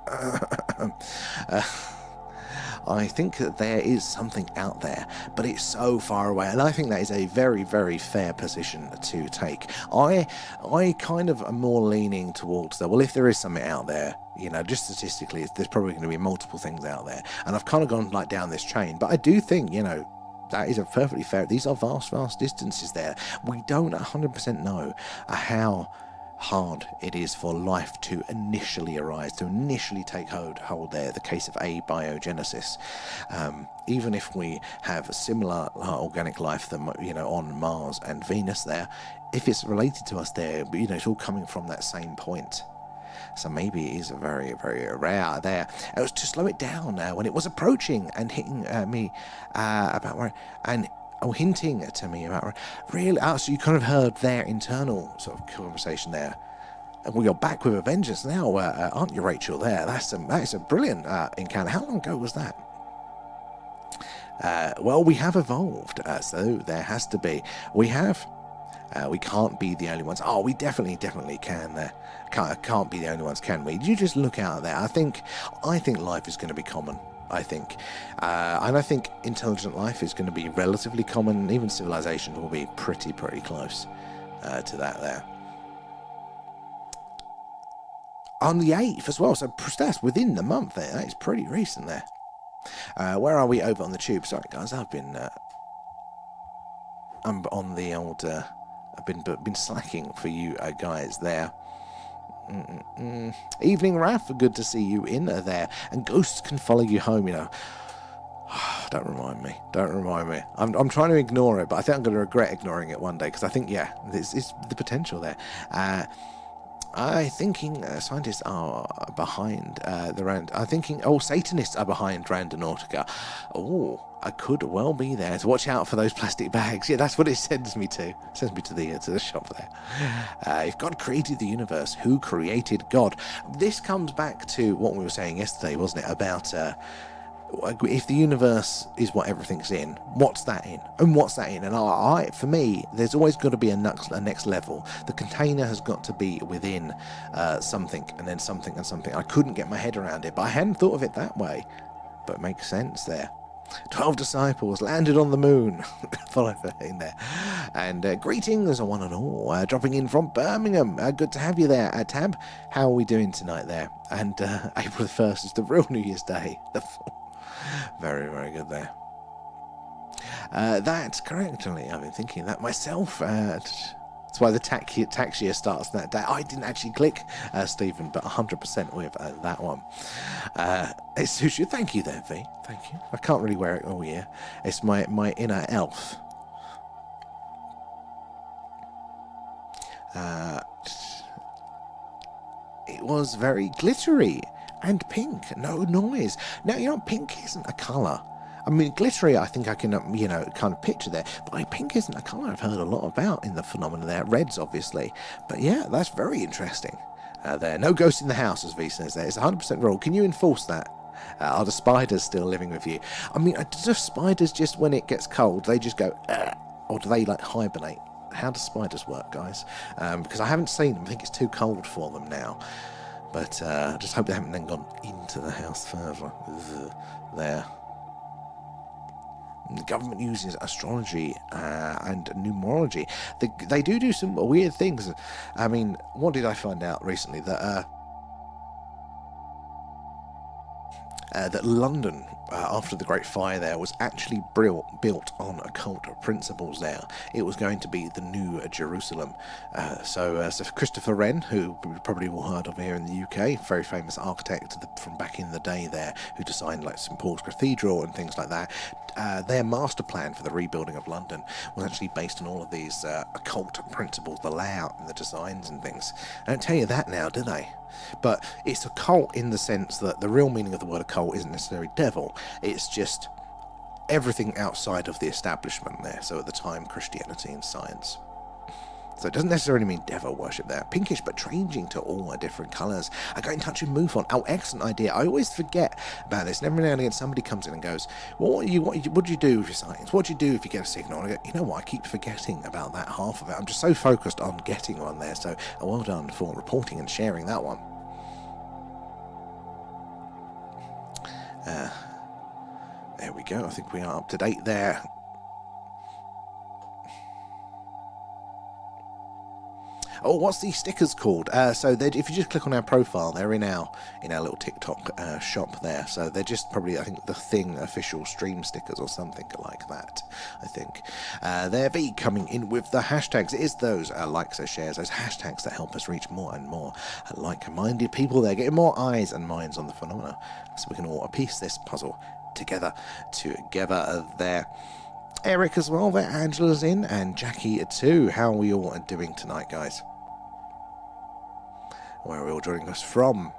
I think that there is something out there, but it's so far away, and I think that is a very, very fair position to take. I kind of am more leaning towards that. Well, if there is something out there, you know, just statistically, there's probably going to be multiple things out there, and I've kind of gone like down this chain. But I do think, you know, that is a perfectly fair. These are vast, vast distances there. We don't 100% know how hard it is for life to initially arise, to initially take hold there, the case of abiogenesis. Even if we have a similar organic life that, you know, on Mars and Venus there, if it's related to us there, you know, it's all coming from that same point. So maybe it is a very, very rare there. It was to slow it down when it was approaching and hitting me about where, and hinting to me about really. So you kind of heard their internal sort of conversation there. And we are back with a vengeance now, aren't you, Rachel? There, that is a brilliant encounter. How long ago was that? Well, we have evolved, so there has to be. We have. We can't be the only ones. Oh, we definitely can. There can't be the only ones, can we? You just look out there. I think life is going to be common. I think. And I think intelligent life is going to be relatively common. Even civilization will be pretty close to that there. On the 8th as well, so that's within the month there. That is pretty recent there. Where are we over on the tube? Sorry, guys, I'm on the old... I've been slacking for you guys there. Evening, Raph. Good to see you in there. And ghosts can follow you home, you know. Don't remind me. I'm trying to ignore it, but I think I'm going to regret ignoring it one day, because I think, yeah, it's the potential there. I'm thinking scientists are behind Satanists are behind Randonautica. Oh, I could well be there. So watch out for those plastic bags. Yeah, that's what it sends me to. It sends me to the shop there. If God created the universe, who created God? This comes back to what we were saying yesterday, wasn't it? About if the universe is what everything's in, what's that in? And what's that in? And for me, there's always got to be a next level. The container has got to be within something, and then something and something. I couldn't get my head around it, but I hadn't thought of it that way. But it makes sense there. 12 disciples landed on the moon. Follow in there. And greetings, one and all. Dropping in from Birmingham. Good to have you there. Tab, how are we doing tonight there? And April the 1st is the real New Year's Day. Very, very good there. That's correct, actually. I've been thinking that myself. That's why the tax year starts that day. I didn't actually click, Stephen, but 100% with that one. It's sushi. Thank you there, V. Thank you. I can't really wear it all year. It's my inner elf. It was very glittery and pink. No noise. Now, you know, pink isn't a colour. I mean, glittery, I think I can, you know, kind of picture there. But pink isn't a colour I've heard a lot about in the phenomena there. Reds, obviously. But yeah, that's very interesting. There. No ghost in the house, as V says there. It's a 100% rule. Can you enforce that? Are the spiders still living with you? I mean, do spiders just, when it gets cold, they just go, or do they, like, hibernate? How do spiders work, guys? Because I haven't seen them. I think it's too cold for them now. But I just hope they haven't then gone into the house further. There. government uses astrology and numerology. They do some weird things. I mean, what did I find out recently? That London, after the Great Fire there, was actually built on occult principles there. It was going to be the new Jerusalem. So Christopher Wren, who you probably all heard of here in the UK, very famous architect from back in the day there, who designed like St Paul's Cathedral and things like that, their master plan for the rebuilding of London was actually based on all of these occult principles, the layout and the designs and things. I don't tell you that now, do they? But it's occult in the sense that the real meaning of the word occult isn't necessarily devil, it's just everything outside of the establishment there. So at the time, Christianity and science. So it doesn't necessarily mean devil worship there. Pinkish, but changing to all different colours. I got in touch with MUFON. Oh, excellent idea. I always forget about this. And every now and again somebody comes in and goes, well, what do you do with your sightings? What do you do if you get a signal? And I go, you know what? I keep forgetting about that half of it. I'm just so focused on getting one there. So well done for reporting and sharing that one. There we go. I think we are up to date there. Oh, what's these stickers called? So if you just click on our profile, they're in our little TikTok shop there. So they're just probably, I think, the Thing official stream stickers or something like that, I think. They're coming in with the hashtags. It is those likes or shares, those hashtags that help us reach more and more like-minded people there, getting more eyes and minds on the phenomena, so we can all piece this puzzle together there. Eric as well there, Angela's in, and Jackie too. How are we all doing tonight, guys? Where are we all joining us from?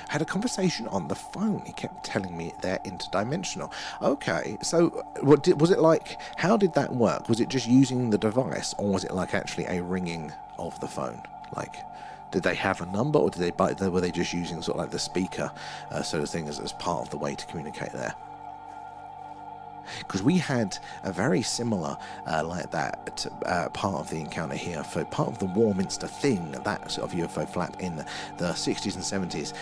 I had a conversation on the phone. He kept telling me they're interdimensional. Okay, so was it like, how did that work? Was it just using the device, or was it like actually a ringing of the phone? Like, did they have a number, or were they just using sort of like the speaker sort of thing as part of the way to communicate there? Because we had a very similar like that part of the encounter here for part of the Warminster thing, that sort of UFO flap in the 60s and 70s.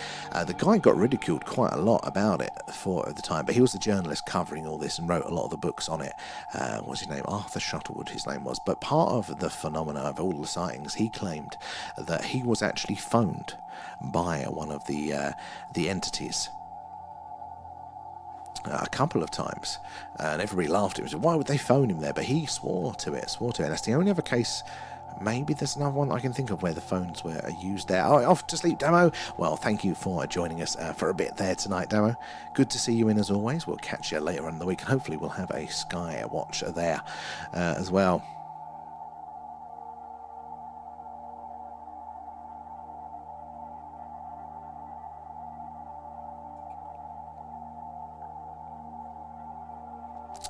The guy got ridiculed quite a lot about it at the time, but he was the journalist covering all this and wrote a lot of the books on it. What's his name? Arthur Shuttlewood, his name was. But part of the phenomena of all the sightings, he claimed that he was actually phoned by one of the entities a couple of times, and everybody laughed at him. Why would they phone him there? But he swore to it. That's the only other case. Maybe there's another one I can think of where the phones were used there. Oh, off to sleep, Damo. Well, thank you for joining us for a bit there tonight, Damo. Good to see you in as always. We'll catch you later on in the week, and hopefully we'll have a sky watcher there as well.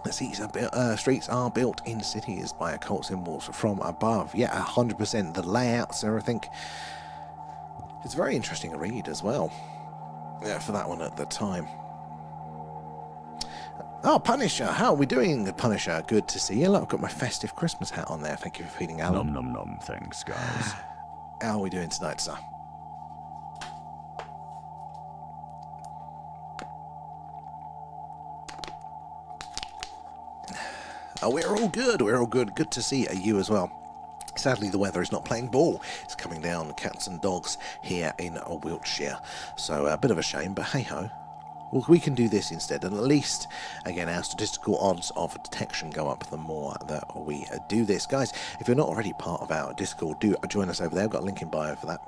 The streets are built in cities by occult symbols from above. Yeah, 100%. The layouts and everything. It's a very interesting read as well. Yeah, for that one at the time. Oh, Punisher, how are we doing, Punisher? Good to see you. Look, I've got my festive Christmas hat on there. Thank you for feeding Alan. Nom nom nom, thanks, guys. How are we doing tonight, sir? Oh, we're all good. We're all good. Good to see you as well. Sadly, the weather is not playing ball. It's coming down cats and dogs here in Wiltshire. So a bit of a shame, but hey-ho. Well, we can do this instead, and at least, again, our statistical odds of detection go up the more that we do this. Guys, if you're not already part of our Discord, do join us over there. I've got a link in bio for that.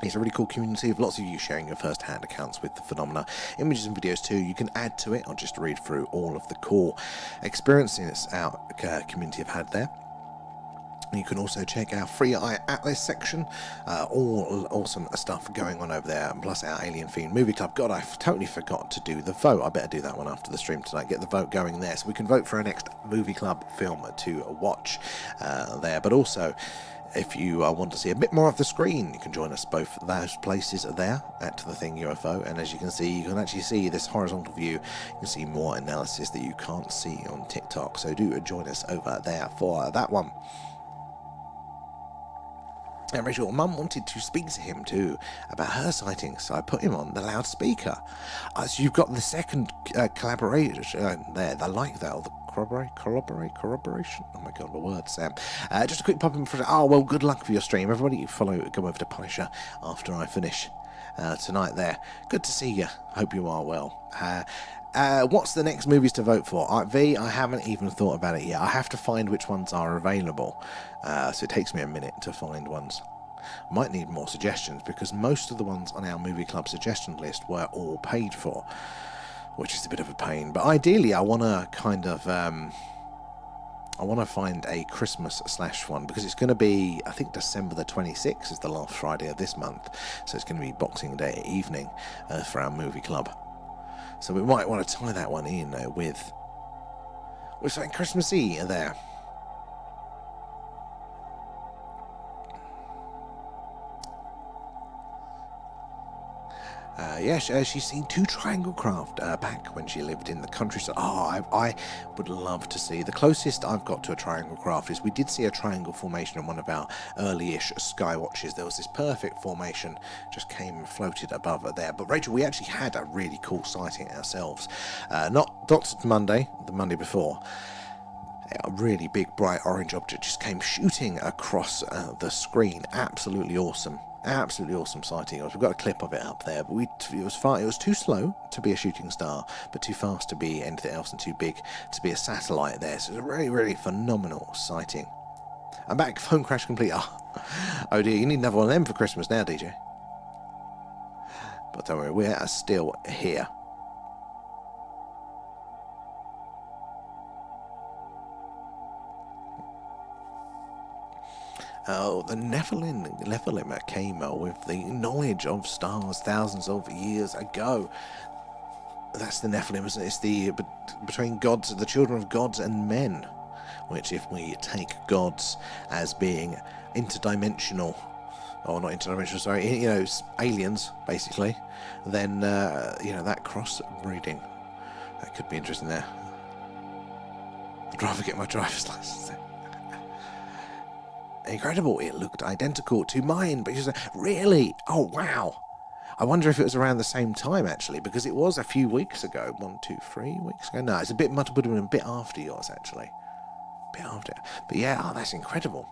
It's a really cool community of lots of you sharing your first-hand accounts with the phenomena, images and videos too. You can add to it or just read through all of the cool experiences our community have had there. You can also check our Free Eye Atlas section, all awesome stuff going on over there, plus our Alien Fiend Movie Club. God, I totally forgot to do the vote. I better do that one after the stream tonight, get the vote going there, so we can vote for our next movie club film to watch there. But also, if you want to see a bit more of the screen, you can join us both those places there at The Thing UFO, and as you can see, you can actually see this horizontal view. You can see more analysis that you can't see on TikTok, so do join us over there for that one. And Rachel, Mum wanted to speak to him too about her sightings, so I put him on the loudspeaker. So you've got the second collaboration there, the like that, or the corroboration. Oh my god, my words, Sam. Just a quick pop in for. Oh well, good luck for your stream, everybody. Go over to Punisher after I finish tonight. There, good to see you. Hope you are well. What's the next movies to vote for? V, I haven't even thought about it yet. I have to find which ones are available, so it takes me a minute to find ones. Might need more suggestions, because most of the ones on our movie club suggestion list were all paid for, which is a bit of a pain. But ideally, I want to kind of I want to find a Christmas / one, because it's going to be, I think, December the 26th is the last Friday of this month, so it's going to be Boxing Day evening for our movie club. So we might want to tie that one in with something Christmassy there. Yes, she's seen 2 triangle craft back when she lived in the countryside. Oh, I would love to see. The closest I've got to a triangle craft is we did see a triangle formation in one of our early-ish skywatches. There was this perfect formation, just came and floated above there. But Rachel, we actually had a really cool sighting ourselves. Not Monday, the Monday before. A really big, bright orange object just came shooting across the screen. Absolutely awesome. Absolutely awesome sighting. We've got a clip of it up there, but it was too slow to be a shooting star, but too fast to be anything else, and too big to be a satellite there. So it's a really, really phenomenal sighting. I'm back. Phone crash complete. Oh dear, you need another one of them for Christmas now, DJ. But don't worry, we are still here. Oh, the Nephilim came with the knowledge of stars thousands of years ago. That's the Nephilim, isn't it? It's the between gods, the children of gods and men. Which, if we take gods as being interdimensional, or not interdimensional, sorry, aliens basically, then that crossbreeding, that could be interesting there. I'd rather get my driver's license there. Incredible, it looked identical to mine, but you said, really? Oh, wow. I wonder if it was around the same time, actually, because it was a few weeks ago. 1, 2, 3 weeks ago? No, it's a bit, would have been a bit after yours, actually. A bit after. But yeah, that's incredible.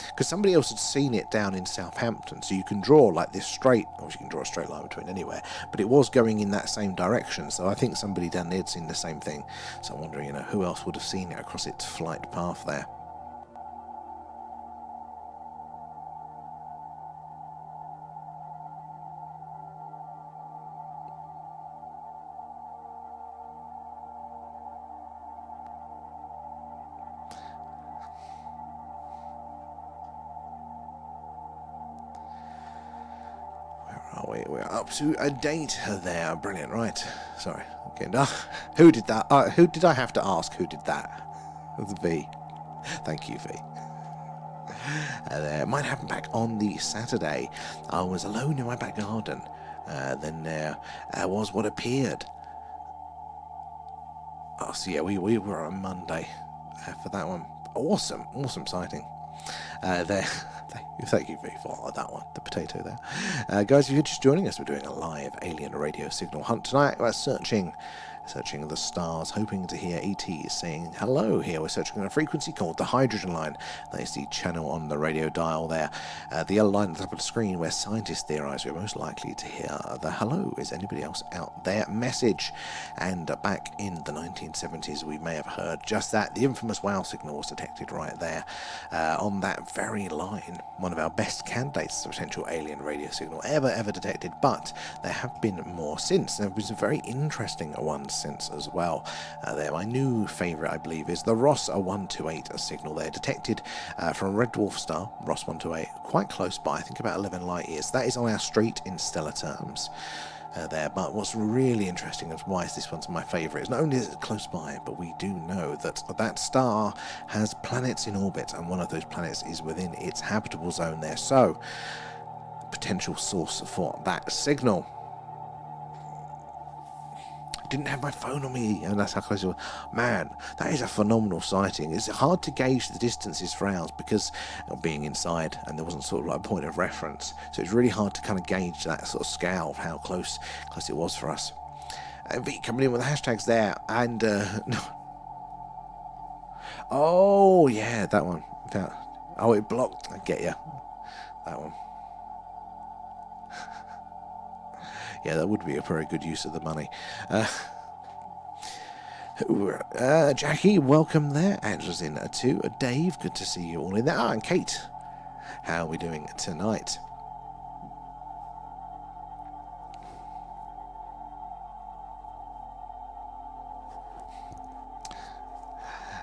Because somebody else had seen it down in Southampton, so you can draw like this straight, or you can draw a straight line between anywhere, but it was going in that same direction, so I think somebody down there had seen the same thing. So I'm wondering, who else would have seen it across its flight path there. We're up to a date there. Brilliant, right. Sorry. Okay, who did that? Who did I have to ask who did that? It was V. Thank you, V. Mine happened back on the Saturday. I was alone in my back garden. Then there was what appeared. Oh, so yeah, we were on Monday for that one. Awesome sighting. Thank you, V, for that one, the potato there. Guys, if you're just joining us, we're doing a live alien radio signal hunt tonight. We're searching the stars, hoping to hear ET saying hello here. We're searching a frequency called the hydrogen line. That is the channel on the radio dial there. The yellow line at the top of the screen where scientists theorize we're most likely to hear the hello, is anybody else out there message. And back in the 1970s, we may have heard just that. The infamous wow signal was detected right there on that very line. One of our best candidates for potential alien radio signal ever detected. But there have been more since. There have been some very interesting ones since as well. My new favourite, I believe, is the Ross 128 signal there, detected from a red dwarf star, Ross 128, quite close by, I think about 11 light years. That is on our street in stellar terms there. But what's really interesting is why this one's my favourite is not only is it close by, but we do know that that star has planets in orbit, and one of those planets is within its habitable zone there. So, potential source for that signal. didn't have my phone on me, and that's how close it was. Man, that is a phenomenal sighting. It's hard to gauge the distances for ours because of being inside, and there wasn't sort of like a point of reference. So it's really hard to kind of gauge that sort of scale of how close it was for us. And V coming in with the hashtags there, and oh yeah, that one. Oh, it blocked. I get you. That one. Yeah, that would be a very good use of the money. Jackie, welcome there. Angela's in too. Dave, good to see you all in there. And Kate, how are we doing tonight?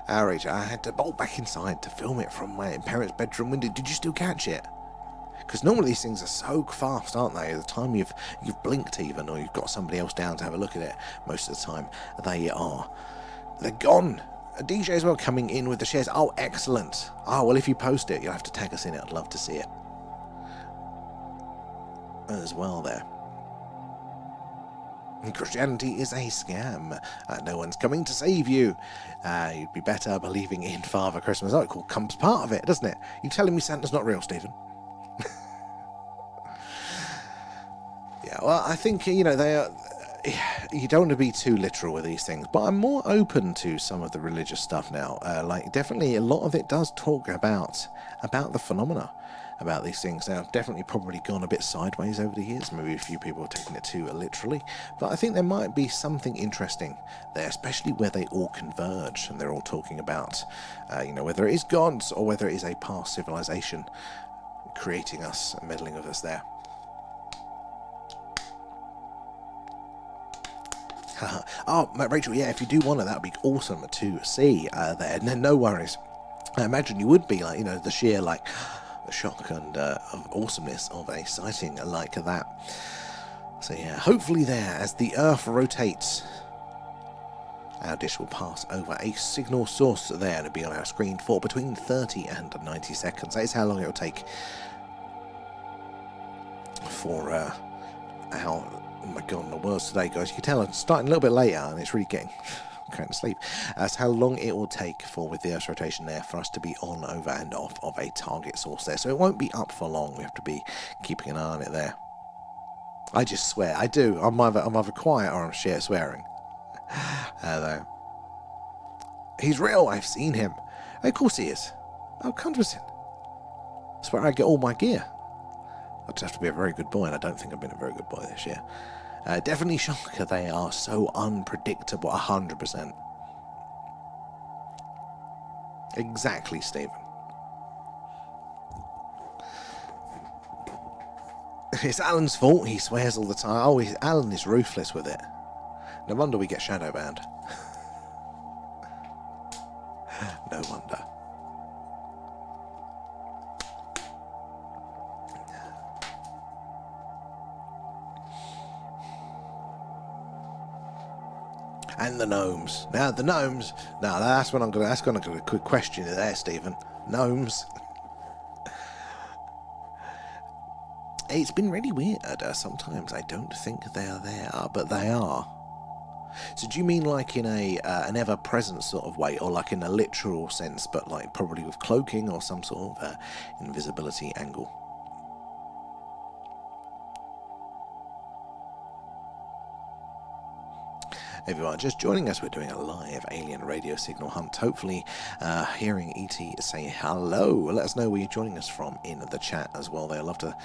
Rachel, I had to bolt back inside to film it from my parents' bedroom window. Did you still catch it? Because normally these things are so fast, aren't they? At the time you've blinked even, or you've got somebody else down to have a look at it, most of the time they're gone. A DJ as well coming in with the shares. Oh, excellent. Oh, well, if you post it, you'll have to tag us in it. I'd love to see it as well there. Christianity is a scam. No one's coming to save you. You'd be better believing in Father Christmas. Oh, it all comes part of it, doesn't it? You telling me Santa's not real, Stephen? Yeah, well, I think, they are. You don't want to be too literal with these things, but I'm more open to some of the religious stuff now. Definitely a lot of it does talk about the phenomena, about these things. Now, I've definitely probably gone a bit sideways over the years. Maybe a few people are taking it too literally, but I think there might be something interesting there, especially where they all converge and they're all talking about, whether it is gods or whether it is a past civilization creating us and meddling with us there. Oh, Rachel, yeah, if you do want it, that would be awesome to see there. No worries. I imagine you would be the sheer shock and awesomeness of a sighting like that. So yeah, hopefully there, as the Earth rotates, our dish will pass over a signal source there to be on our screen for between 30 and 90 seconds. That is how long it will take for our... Oh my god, the world's today, guys. You can tell I'm starting a little bit later and it's really getting going to sleep. That's how long it will take with the Earth's rotation there for us to be on, over and off of a target source there. So it won't be up for long. We have to be keeping an eye on it there. I just swear. I do. I'm either quiet or I'm sheer swearing. Hello. He's real. I've seen him. Of course he is. Oh, 100%. That's where I get all my gear. I just have to be a very good boy, and I don't think I've been a very good boy this year. Definitely shocker. They are so unpredictable. 100%. Exactly, Stephen. It's Alan's fault. He swears all the time. Oh, Alan is ruthless with it. No wonder we get shadow banned. No wonder. And the gnomes. Now the gnomes. Now that's what that's gonna be a quick question there, Stephen. Gnomes. It's been really weird. Sometimes I don't think they are there, but they are. So do you mean like in an ever-present sort of way, or like in a literal sense, but like probably with cloaking or some sort of invisibility angle? Everyone just joining us, we're doing a live alien radio signal hunt. Hopefully hearing ET say hello. Let us know where you're joining us from in the chat as well. They'd love to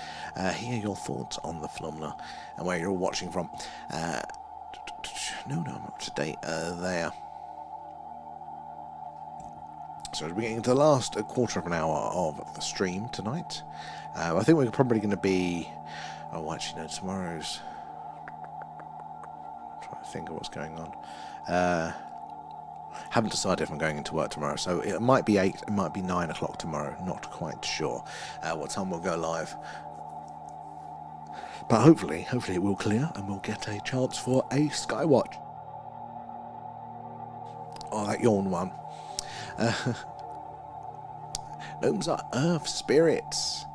hear your thoughts on the phenomena and where you're all watching from. No, I'm up to date there. So we're getting to the last quarter of an hour of the stream tonight. I think we're probably going to be... Oh, actually, no, tomorrow's... think of what's going on. Haven't decided if I'm going into work tomorrow, so it might be 8, it might be 9 o'clock tomorrow. Not quite sure what time we'll go live, but hopefully it will clear and we'll get a chance for a skywatch. Oh, that yawn one. Gnomes are earth spirits.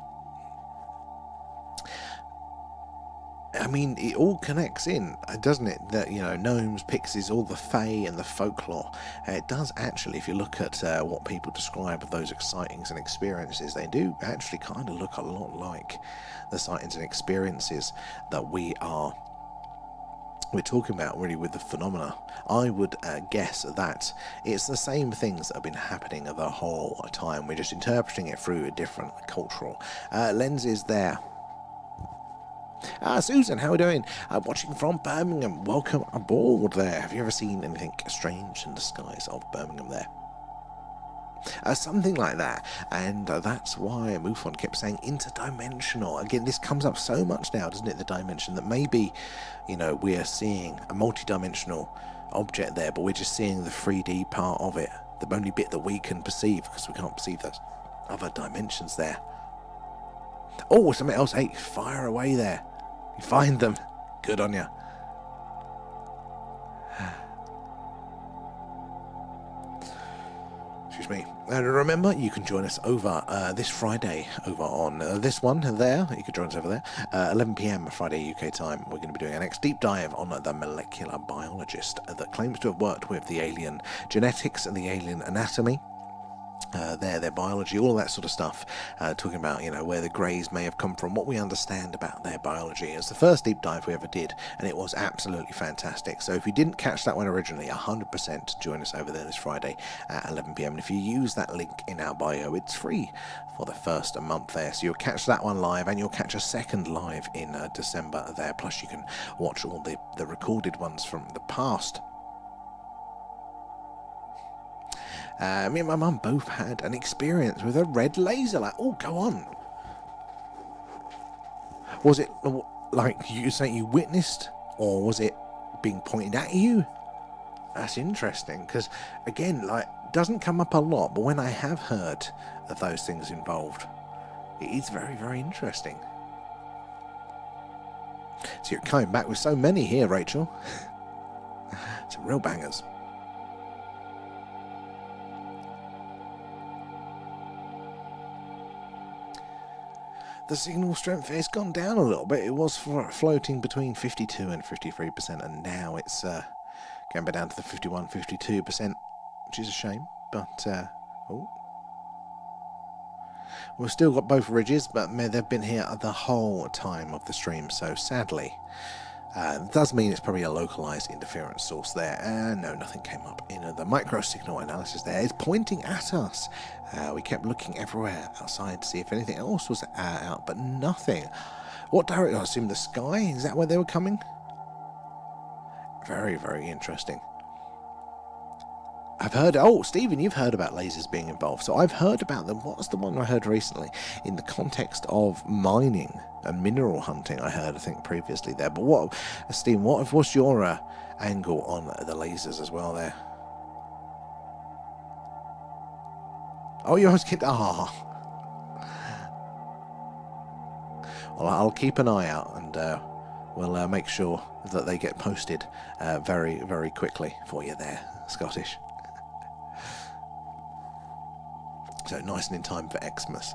I mean, it all connects in, doesn't it? That, you know, gnomes, pixies, all the fae and the folklore. It does actually, if you look at what people describe of those sightings and experiences, they do actually kind of look a lot like the sightings and experiences that we're talking about really with the phenomena. I would guess that it's the same things that have been happening the whole time. We're just interpreting it through a different cultural lenses there. Susan, how are we doing? Watching from Birmingham. Welcome aboard there. Have you ever seen anything strange in the skies of Birmingham there? Something like that, and that's why Mufon kept saying interdimensional. Again, this comes up so much now, doesn't it, the dimension, that maybe, you know, we're seeing a multi-dimensional object there, but we're just seeing the 3D part of it, the only bit that we can perceive, because we can't perceive those other dimensions there. Oh, something else. Hey, fire away there. You find them. Good on you. Excuse me. And remember, you can join us over this Friday over on this one there. You can join us over there. 11 p.m. Friday UK time. We're going to be doing our next deep dive on the molecular biologist that claims to have worked with the alien genetics and the alien anatomy. Their biology, all that sort of stuff, talking about, you know, where the greys may have come from, what we understand about their biology. It's the first deep dive we ever did, and it was absolutely fantastic. So if you didn't catch that one originally, 100% join us over there this Friday at 11 p.m. And if you use that link in our bio, it's free for the first month there. So you'll catch that one live, and you'll catch a second live in December there. Plus you can watch all the recorded ones from the past. Me and my mum both had an experience with a red laser. Like, oh, go on. Was it like you saying you witnessed, or was it being pointed at you? That's interesting, because again, like, doesn't come up a lot, but when I have heard of those things involved, it is very, very interesting. So you're coming back with so many here, Rachel. Some real bangers. The signal strength has gone down a little bit. It was floating between 52 and 53%, and now it's going back down to the 51, 52%, which is a shame. But, we've still got both ridges, but they've been here the whole time of the stream, so sadly, it does mean it's probably a localized interference source there. And no, nothing came up in the micro signal analysis there. It's pointing at us. We kept looking everywhere outside to see if anything else was out, but nothing. What direction? I assume the sky? Is that where they were coming? Very, very interesting. I've heard, oh, Stephen, you've heard about lasers being involved. So I've heard about them. What was the one I heard recently? In the context of mining and mineral hunting, I heard, I think, previously there. But what, Stephen, what's your angle on the lasers as well there? Oh, you always get, well, I'll keep an eye out, and we'll make sure that they get posted very, very quickly for you there, Scottish. So nice and in time for Xmas.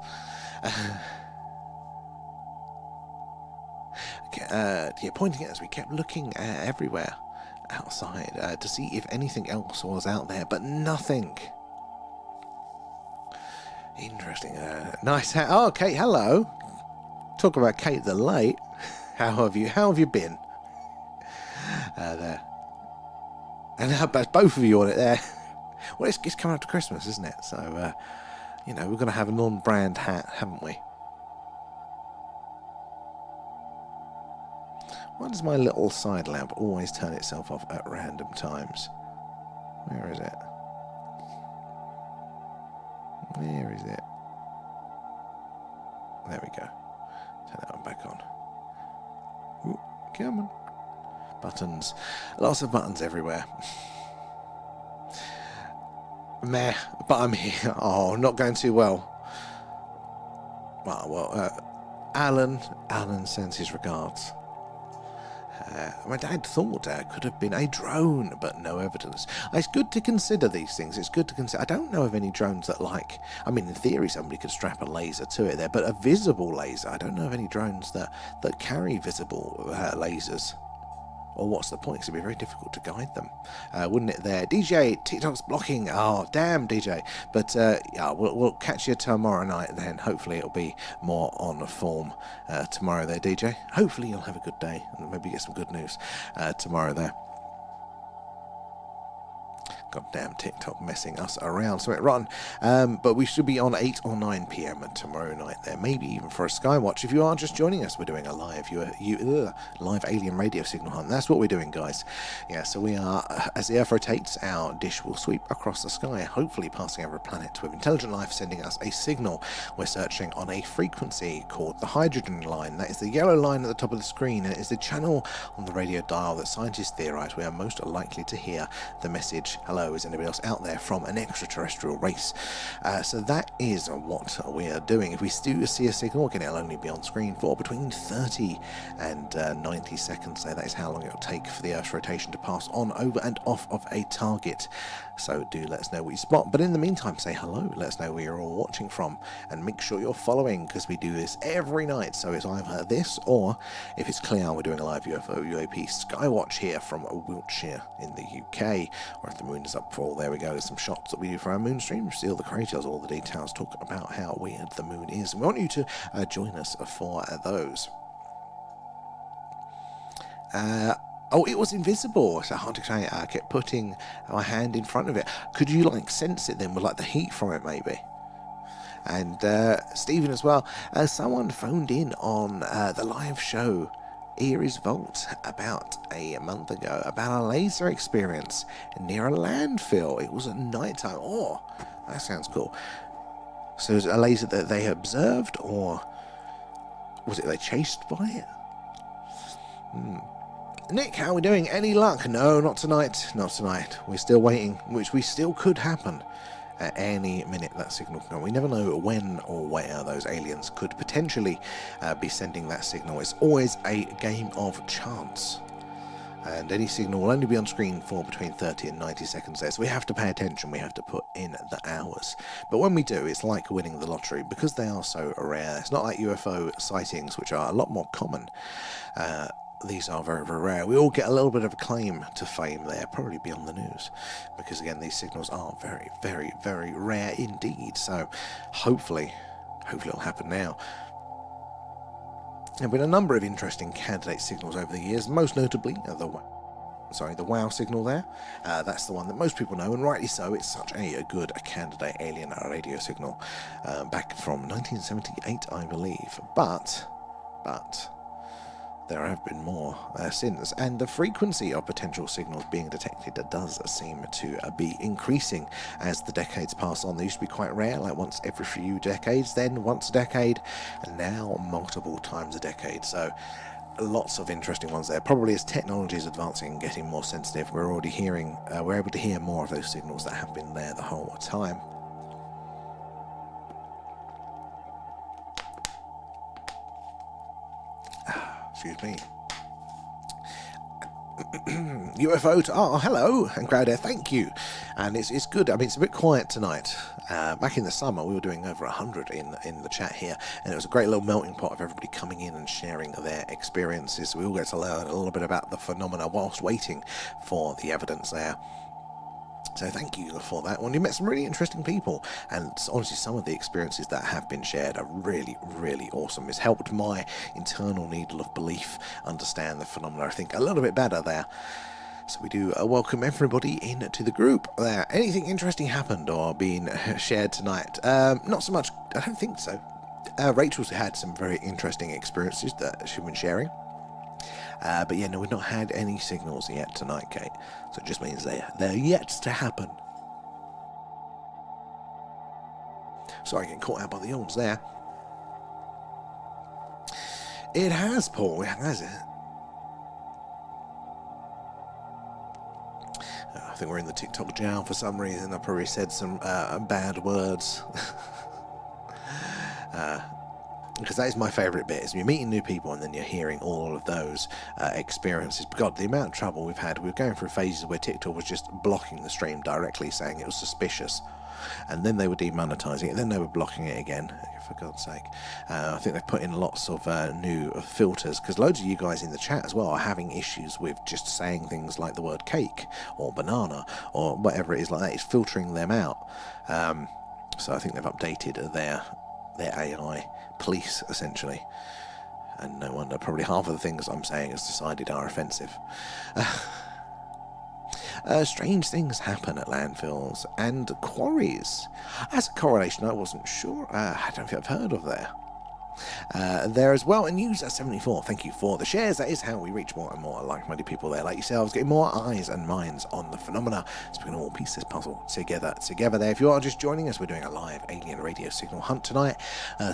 Yeah, pointing at us, we kept looking everywhere outside to see if anything else was out there, but nothing. Interesting. Nice. Oh, Kate, hello. Talk about Kate the Late. How have you been? There. And both of you on it there. Well, it's coming up to Christmas, isn't it? So, you know, we're going to have a non-brand hat, haven't we? Why does my little side lamp always turn itself off at random times? Where is it? Where is it? There we go. Turn that one back on. Ooh, come on. Buttons. Lots of buttons everywhere. Meh, but I'm here. Oh, not going too well. Well, Alan sends his regards. My dad thought could have been a drone, but no evidence. It's good to consider these things. It's good to consider. I don't know of any drones that I mean, in theory, somebody could strap a laser to it there, but a visible laser, I don't know of any drones that carry visible lasers. Or what's the point? 'Cause it'd be very difficult to guide them, wouldn't it? There, DJ, TikTok's blocking. Oh, damn, DJ. But yeah, we'll catch you tomorrow night. Then hopefully it'll be more on form tomorrow. There, DJ. Hopefully you'll have a good day and maybe get some good news tomorrow. There. Goddamn TikTok messing us around, so it run. But we should be on 8 or 9 p.m. tomorrow night there, maybe even for a skywatch. If you are just joining us, we're doing a live live alien radio signal hunt. That's what we're doing, guys. Yeah, so we are, as the Earth rotates, our dish will sweep across the sky, hopefully passing over a planet with intelligent life sending us a signal. We're searching on a frequency called the hydrogen line. That is the yellow line at the top of the screen, and it is the channel on the radio dial that scientists theorize we are most likely to hear the message, hello, is anybody else out there, from an extraterrestrial race. So that is what we are doing. If we do see a signal, again, it'll only be on screen for between 30 and 90 seconds. So that is how long it will take for the Earth's rotation to pass on, over and off of a target. So do let us know what you spot. But in the meantime, say hello. Let us know where you're all watching from, and make sure you're following, because we do this every night. So it's either this, or if it's clear, we're doing a live UFO UAP skywatch here from Wiltshire in the UK, or if the moon is up full. There we go. There's some shots that we do for our moon stream. Steal the creators, all the details, talk about how weird the moon is. We want you to join us for those. Oh, it was invisible. So hard to say. I kept putting my hand in front of it. Could you like sense it then with like the heat from it maybe? And Stephen as well. Someone phoned in on the live show Erie's Vault about a month ago about a laser experience near a landfill. It was at night time. Oh, that sounds cool. So is it a laser that they observed, or was it they chased by it? Nick, how are we doing? Any luck? No, not tonight. Not tonight. We're still waiting, which we still could happen at any minute. That signal can go. We never know when or where those aliens could potentially be sending that signal. It's always a game of chance. And any signal will only be on screen for between 30 and 90 seconds there. So we have to pay attention. We have to put in the hours. But when we do, it's like winning the lottery, because they are so rare. It's not like UFO sightings, which are a lot more common. These are very, very rare. We all get a little bit of a claim to fame there, probably be on the news, because again, these signals are very, very, very rare indeed. So hopefully it'll happen now. There have been a number of interesting candidate signals over the years, most notably the WOW signal there. That's the one that most people know, and rightly so. It's such a good candidate alien radio signal back from 1978, I believe. But there have been more since, and the frequency of potential signals being detected does seem to be increasing as the decades pass on. They used to be quite rare, like once every few decades, then once a decade, and now multiple times a decade. So lots of interesting ones there. Probably as technology is advancing and getting more sensitive, we're already hearing, we're able to hear more of those signals that have been there the whole time. Excuse me. UFO hello, and Crowder, thank you. And it's good. I mean, it's a bit quiet tonight. Back in the summer, we were doing over 100 in the chat here, and it was a great little melting pot of everybody coming in and sharing their experiences. We all get to learn a little bit about the phenomena whilst waiting for the evidence there. So thank you for that one. You met some really interesting people, and honestly some of the experiences that have been shared are really, really awesome. It's helped my internal needle of belief understand the phenomena, I think, a little bit better there. So we do welcome everybody into the group there. Anything interesting happened or been shared tonight? Not so much, I don't think so. Rachel's had some very interesting experiences that she's been sharing. But yeah, no, we've not had any signals yet tonight, Kate. So it just means they're yet to happen. Sorry, getting caught out by the yawns there. It has, Paul, has it? I think we're in the TikTok jail for some reason. I probably said some bad words. because that is my favourite bit, is you're meeting new people and then you're hearing all of those experiences. But God, the amount of trouble we've had, we were going through phases where TikTok was just blocking the stream directly, saying it was suspicious, and then they were demonetizing it, then they were blocking it again, for God's sake. I think they've put in lots of new filters, because loads of you guys in the chat as well are having issues with just saying things like the word cake or banana or whatever it is like that. It's filtering them out. So I think they've updated their AI police, essentially. And no wonder probably half of the things I'm saying has decided are offensive. Strange things happen at landfills and quarries. As a correlation, I wasn't sure. I don't think I've heard of there as well. And user 74, thank you for the shares. That is how we reach more and more like-minded people there like yourselves, getting more eyes and minds on the phenomena, so we can all piece this puzzle together there. If you are just joining us, we're doing a live alien radio signal hunt tonight,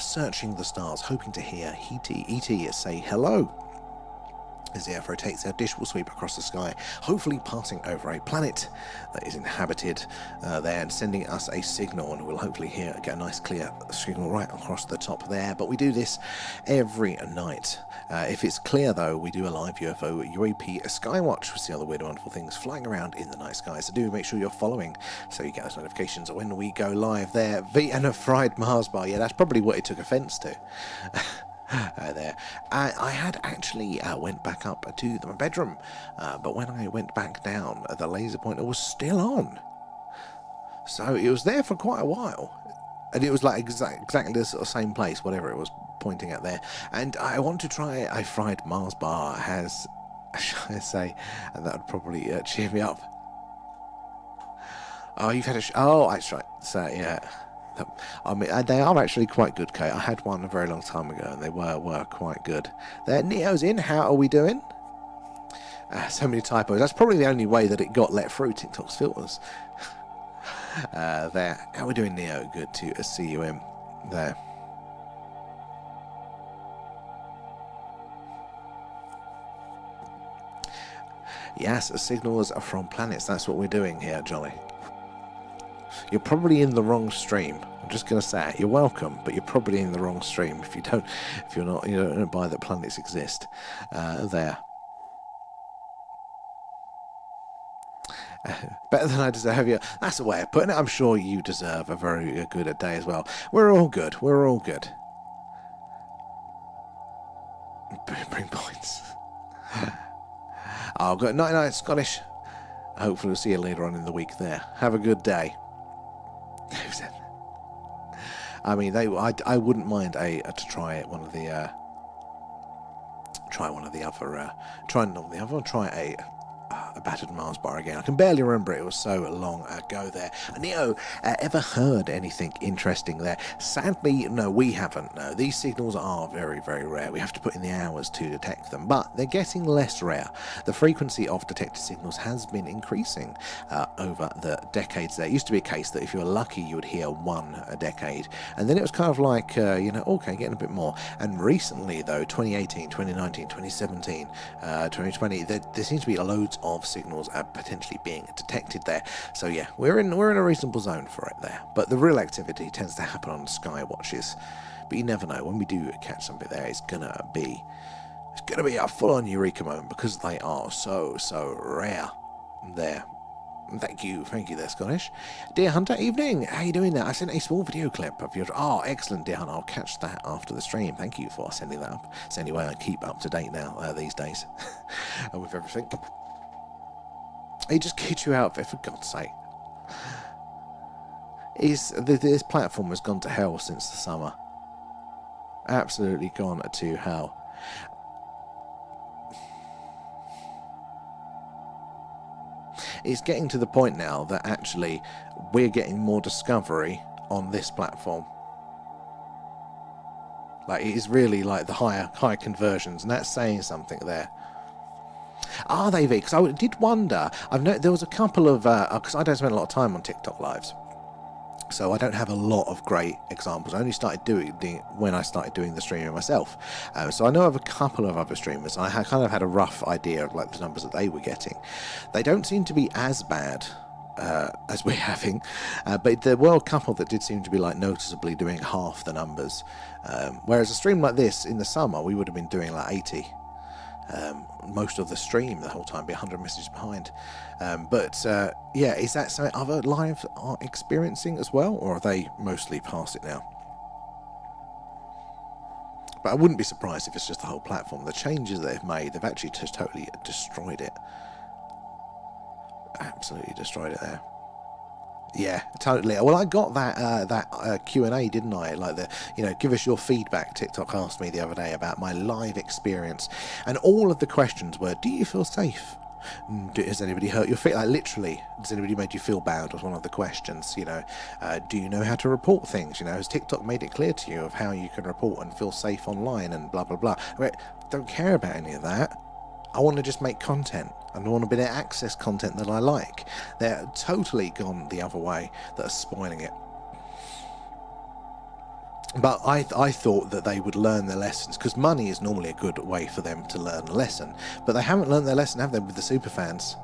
searching the stars, hoping to hear E.T. say hello. As the air takes our dish will sweep across the sky, hopefully passing over a planet that is inhabited there and sending us a signal, and we'll hopefully get a nice clear signal right across the top there. But we do this every night. If it's clear though, we do a live UFO UAP skywatch with the other weird wonderful things flying around in the night sky. So do make sure you're following so you get those notifications when we go live there. And a fried Mars bar, yeah, that's probably what it took offence to. There. I had actually went back up to my bedroom, but when I went back down, the laser pointer was still on. So it was there for quite a while, and it was like exactly the sort of same place, whatever it was pointing at there. And I want to try a fried Mars bar, as I say, and that would probably cheer me up. Oh, you've had oh, that's right. So yeah. I mean, they are actually quite good, Kate. I had one a very long time ago, and they were quite good. There, Neo's in. How are we doing? So many typos. That's probably the only way that it got let through TikTok's filters. There. How are we doing, Neo? Good to see you in there. Yes, signals are from planets. That's what we're doing here, Jolly. You're probably in the wrong stream. I'm just going to say it. You're welcome, but you're probably in the wrong stream if you don't buy that planets exist. There. Better than I deserve you. That's a way of putting it. I'm sure you deserve a very good day as well. We're all good. We're all good. Bring points. Oh, good night, night, Scottish. Hopefully we'll see you later on in the week there. Have a good day. I mean, I wouldn't mind to try one of the try a battered Mars bar again. I can barely remember it was so long ago there. Neo, ever heard anything interesting there? Sadly, no, we haven't. No, these signals are very, very rare. We have to put in the hours to detect them, but they're getting less rare. The frequency of detected signals has been increasing over the decades there. It used to be a case that if you were lucky, you would hear one a decade, and then it was kind of like, okay, getting a bit more. And recently, though, 2018, 2019, 2017, 2020, there seems to be loads of signals are potentially being detected there. So yeah, we're in a reasonable zone for it there. But the real activity tends to happen on sky watches. But you never know, when we do catch something there, it's gonna be a full-on eureka moment, because they are so rare there. Thank you there, Scottish. Dear Hunter, evening. How you doing there? I sent a small video clip of your... Oh, excellent, dear Hunter. I'll catch that after the stream. Thank you for sending that up. So anyway, I keep up to date now these days with everything. He just kicked you out, for God's sake. This platform has gone to hell since the summer. Absolutely gone to hell. It's getting to the point now that actually we're getting more discovery on this platform. Like, it is really like the higher conversions, and that's saying something there. Are they, V? Because I did wonder. There was a couple of because I don't spend a lot of time on TikTok lives, so I don't have a lot of great examples. I only started doing when I started doing the streaming myself. So I know of a couple of other streamers. And I kind of had a rough idea of like the numbers that they were getting. They don't seem to be as bad as we're having, but there were a couple that did seem to be like noticeably doing half the numbers, whereas a stream like this in the summer we would have been doing like 80. Most of the stream the whole time, be 100 messages behind. Yeah, is that something other live are experiencing as well, or are they mostly past it now? But I wouldn't be surprised if it's just the whole platform. The changes that they've made, they've actually just totally destroyed it. Absolutely destroyed it there. Yeah, totally. Well, I got that Q&A, didn't I? Like give us your feedback. TikTok asked me the other day about my live experience, and all of the questions were, do you feel safe? Has anybody hurt your feet? Like literally, has anybody made you feel bad? Was one of the questions. Do you know how to report things? Has TikTok made it clear to you of how you can report and feel safe online and blah blah blah? Don't care about any of that. I want to just make content, and I want to be able to access content that I like. They're totally gone the other way, that are spoiling it. But I thought that they would learn their lessons, because money is normally a good way for them to learn a lesson. But they haven't learned their lesson, have they, with the superfans?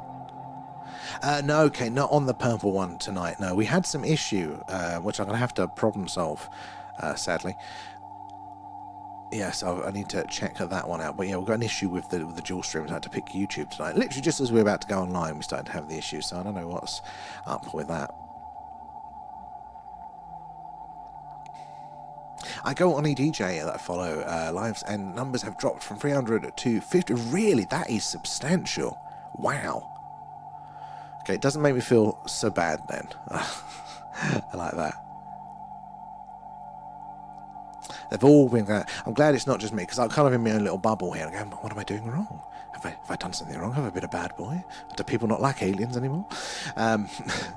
No, okay, not on the purple one tonight. No, we had some issue, which I'm going to have to problem solve, sadly. Yes, I need to check that one out. But yeah, we've got an issue with the dual streams. I had to pick YouTube tonight. Literally just as we were about to go online, we started to have the issue. So I don't know what's up with that. I go on a DJ that I follow lives, and numbers have dropped from 300 to 50. Really? That is substantial. Wow. Okay, it doesn't make me feel so bad then. I like that. They've all been going, I'm glad it's not just me, because I'm kind of in my own little bubble here. I'm going, what am I doing wrong? Have I done something wrong? Have I been a bad boy? Do people not like aliens anymore?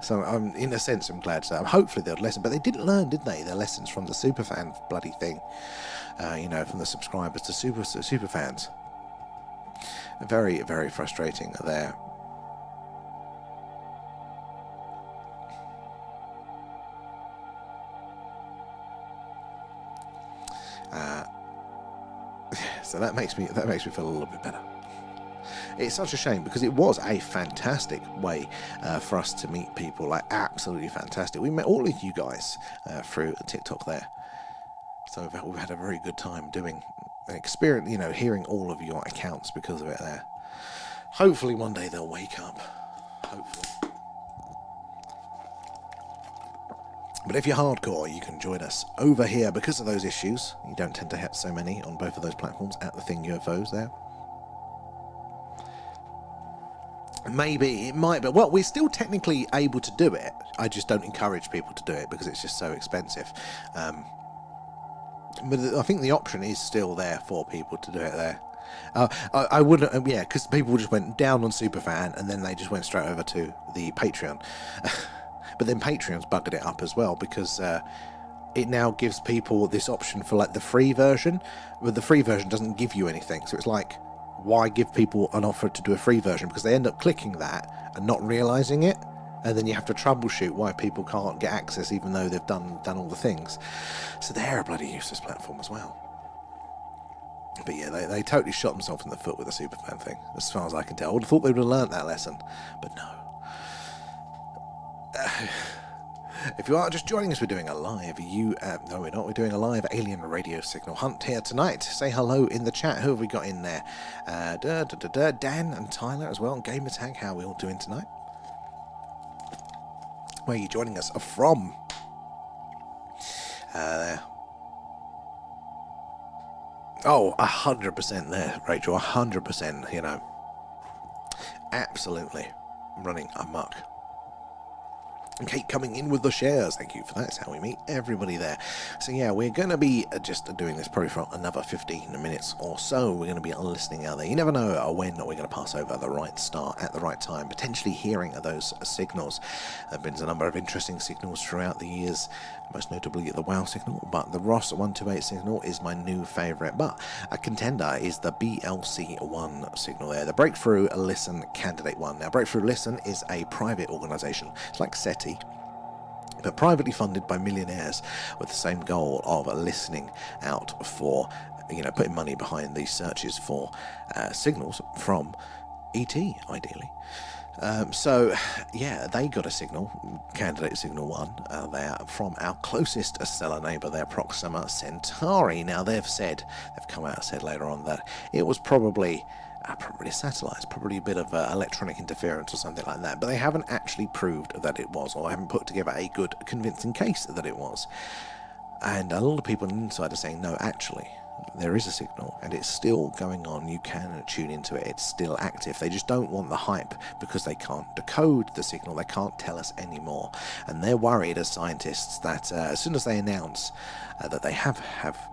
So I'm, in a sense, I'm glad. So hopefully they'll listen. But they didn't learn, did they? Their lessons from the superfan bloody thing. From the subscribers to super fans. Very, very frustrating there. So that makes me feel a little bit better. It's such a shame, because it was a fantastic way for us to meet people, like absolutely fantastic. We met all of you guys through TikTok there, so we've had a very good time doing experience, hearing all of your accounts because of it there. Hopefully one day they'll wake up. Hopefully. But if you're hardcore, you can join us over here because of those issues. You don't tend to have so many on both of those platforms at the thing UFOs there. Maybe, it might be. Well, we're still technically able to do it. I just don't encourage people to do it because it's just so expensive. But I think the option is still there for people to do it there. I wouldn't, yeah, because people just went down on Superfan and then they just went straight over to the Patreon. But then Patreon's buggered it up as well, because it now gives people this option for like the free version, but the free version doesn't give you anything. So it's like, why give people an offer to do a free version? Because they end up clicking that and not realizing it, and then you have to troubleshoot why people can't get access even though they've done all the things. So they're a bloody useless platform as well. But yeah, they totally shot themselves in the foot with the superfan thing, as far as I can tell. I would have thought they would have learnt that lesson, but no. If you are just joining us, we're doing a live no, we're not. We're doing a live alien radio signal hunt here tonight. Say hello in the chat. Who have we got in there? Dan and Tyler as well, and Gamer Tag. How are we all doing tonight? Where are you joining us from? There. Oh, 100% there, Rachel. 100%. Absolutely running amok. And Kate coming in with the shares. Thank you for that. That's how we meet everybody there. So yeah, we're going to be just doing this probably for another 15 minutes or so. We're going to be listening out there. You never know when we're going to pass over the right star at the right time, potentially hearing those signals. There have been a number of interesting signals throughout the years, most notably the WOW signal, but the Ross 128 signal is my new favourite. But a contender is the BLC1 signal there, the Breakthrough Listen Candidate 1. Now, Breakthrough Listen is a private organisation. It's like SETI, but privately funded by millionaires with the same goal of listening out for, putting money behind these searches for signals from ET, ideally. So, yeah, they got a signal, candidate signal 1, there from our closest stellar neighbour there, Proxima Centauri. Now, they've come out and said later on that it was probably a satellite, probably a bit of electronic interference or something like that, but they haven't actually proved that it was, or haven't put together a good, convincing case that it was. And a lot of people on the inside are saying, no, actually, there is a signal and it's still going on. You can tune into it. It's still active. They just don't want the hype because they can't decode the signal. They can't tell us anymore. And they're worried as scientists that as soon as they announce that they have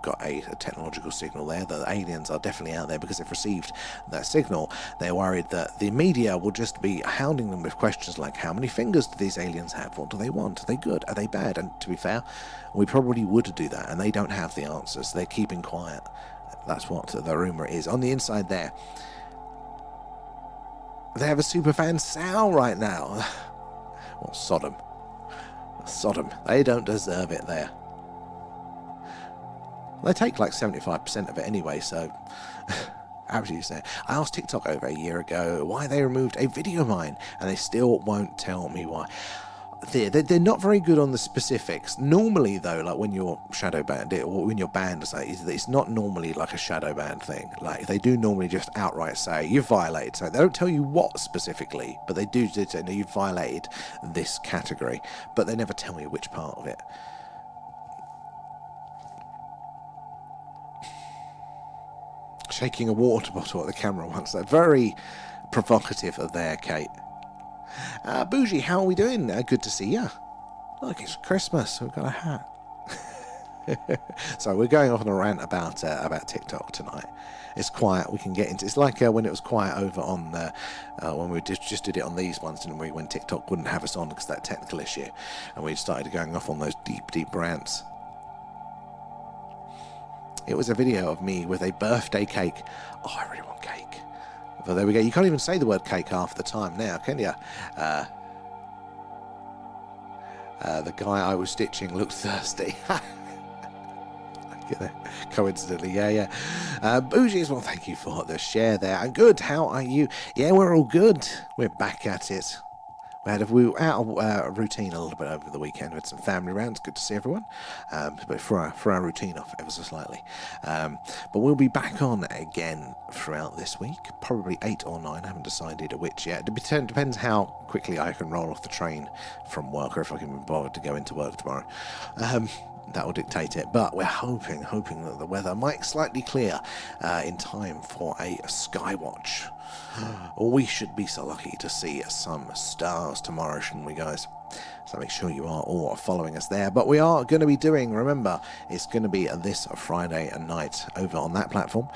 got a technological signal there, that the aliens are definitely out there because they've received that signal, they're worried that the media will just be hounding them with questions like, how many fingers do these aliens have? What do they want? Are they good? Are they bad? And to be fair, we probably would do that, and they don't have the answers. They're keeping quiet. That's what the rumour is. On the inside there, they have a superfan Sal right now. Well, Sodom. They don't deserve it there. They take like 75% of it anyway, so absolutely sad. I asked TikTok over a year ago why they removed a video of mine, and they still won't tell me why. They're not very good on the specifics. Normally, though, like when you're shadow banned, or when you're banned, it's not normally like a shadow ban thing. Like, they do normally just outright say, you've violated. So they don't tell you what specifically, but they do say, no, you've violated this category. But they never tell you which part of it. Shaking a water bottle at the camera once. They're very provocative there, Kate. Bougie, how are we doing? Good to see you. Look, it's Christmas. We've got a hat. So we're going off on a rant about TikTok tonight. It's quiet. We can get into. It's like when it was quiet over on when we just did it on these ones, didn't we? When TikTok wouldn't have us on because of that technical issue, and we started going off on those deep rants. It was a video of me with a birthday cake. Oh, I really want cake. But there we go. You can't even say the word cake half the time now, can you? The guy I was stitching looked thirsty. Coincidentally, yeah. Bougie as well, thank you for the share there. I'm good, how are you? Yeah, we're all good. We're back at it. We were out of routine a little bit over the weekend. We had some family rounds. Good to see everyone. But for our routine off ever so slightly. But we'll be back on again throughout this week. Probably 8 or 9. I haven't decided which yet. It depends how quickly I can roll off the train from work, or if I can be bothered to go into work tomorrow. That will dictate it. But we're hoping that the weather might slightly clear in time for a skywatch. We should be so lucky to see some stars tomorrow, shouldn't we, guys? So make sure you are all following us there. But we are going to be doing, remember, it's going to be this Friday night over on that platform.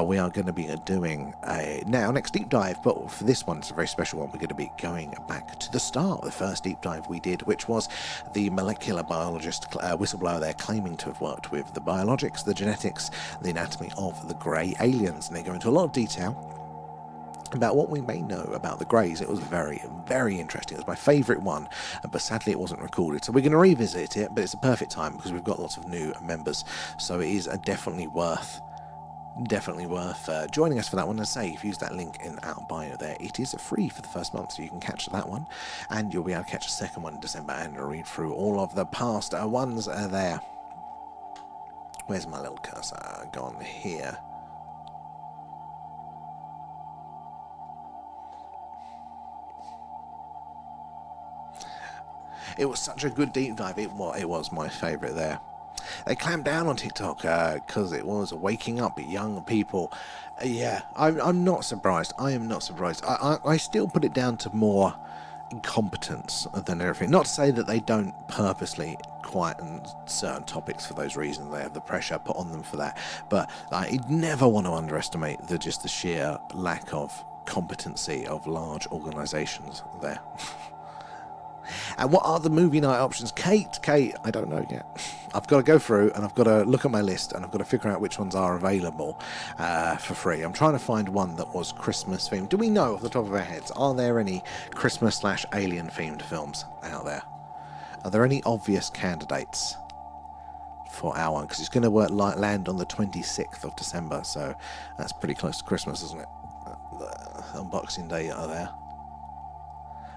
We are going to be doing a next deep dive, but for this one, it's a very special one. We're going to be going back to the start, the first deep dive we did, which was the molecular biologist whistleblower there claiming to have worked with the biologics, the genetics, the anatomy of the grey aliens. And they go into a lot of detail about what we may know about the Greys. It was very, very interesting. It was my favourite one, but sadly it wasn't recorded. So we're going to revisit it, but it's a perfect time because we've got lots of new members. So it is definitely worth joining us for that one. And say, if you use that link in our bio there, it is free for the first month, so you can catch that one, and you'll be able to catch a second one in December and read through all of the past ones there. Where's my little cursor gone here? It was such a good deep dive. It was my favourite there. They clamped down on TikTok because it was waking up young people. Yeah, I'm not surprised. I am not surprised. I still put it down to more incompetence than everything. Not to say that they don't purposely quieten certain topics for those reasons. They have the pressure put on them for that. But I never want to underestimate the sheer lack of competency of large organisations there. And what are the movie night options? Kate, I don't know yet. I've got to go through and I've got to look at my list and I've got to figure out which ones are available for free. I'm trying to find one that was Christmas themed. Do we know off the top of our heads, are there any Christmas/alien themed films out there? Are there any obvious candidates for our one? Because it's going to land on the 26th of December, so that's pretty close to Christmas, isn't it? The Unboxing Day are there.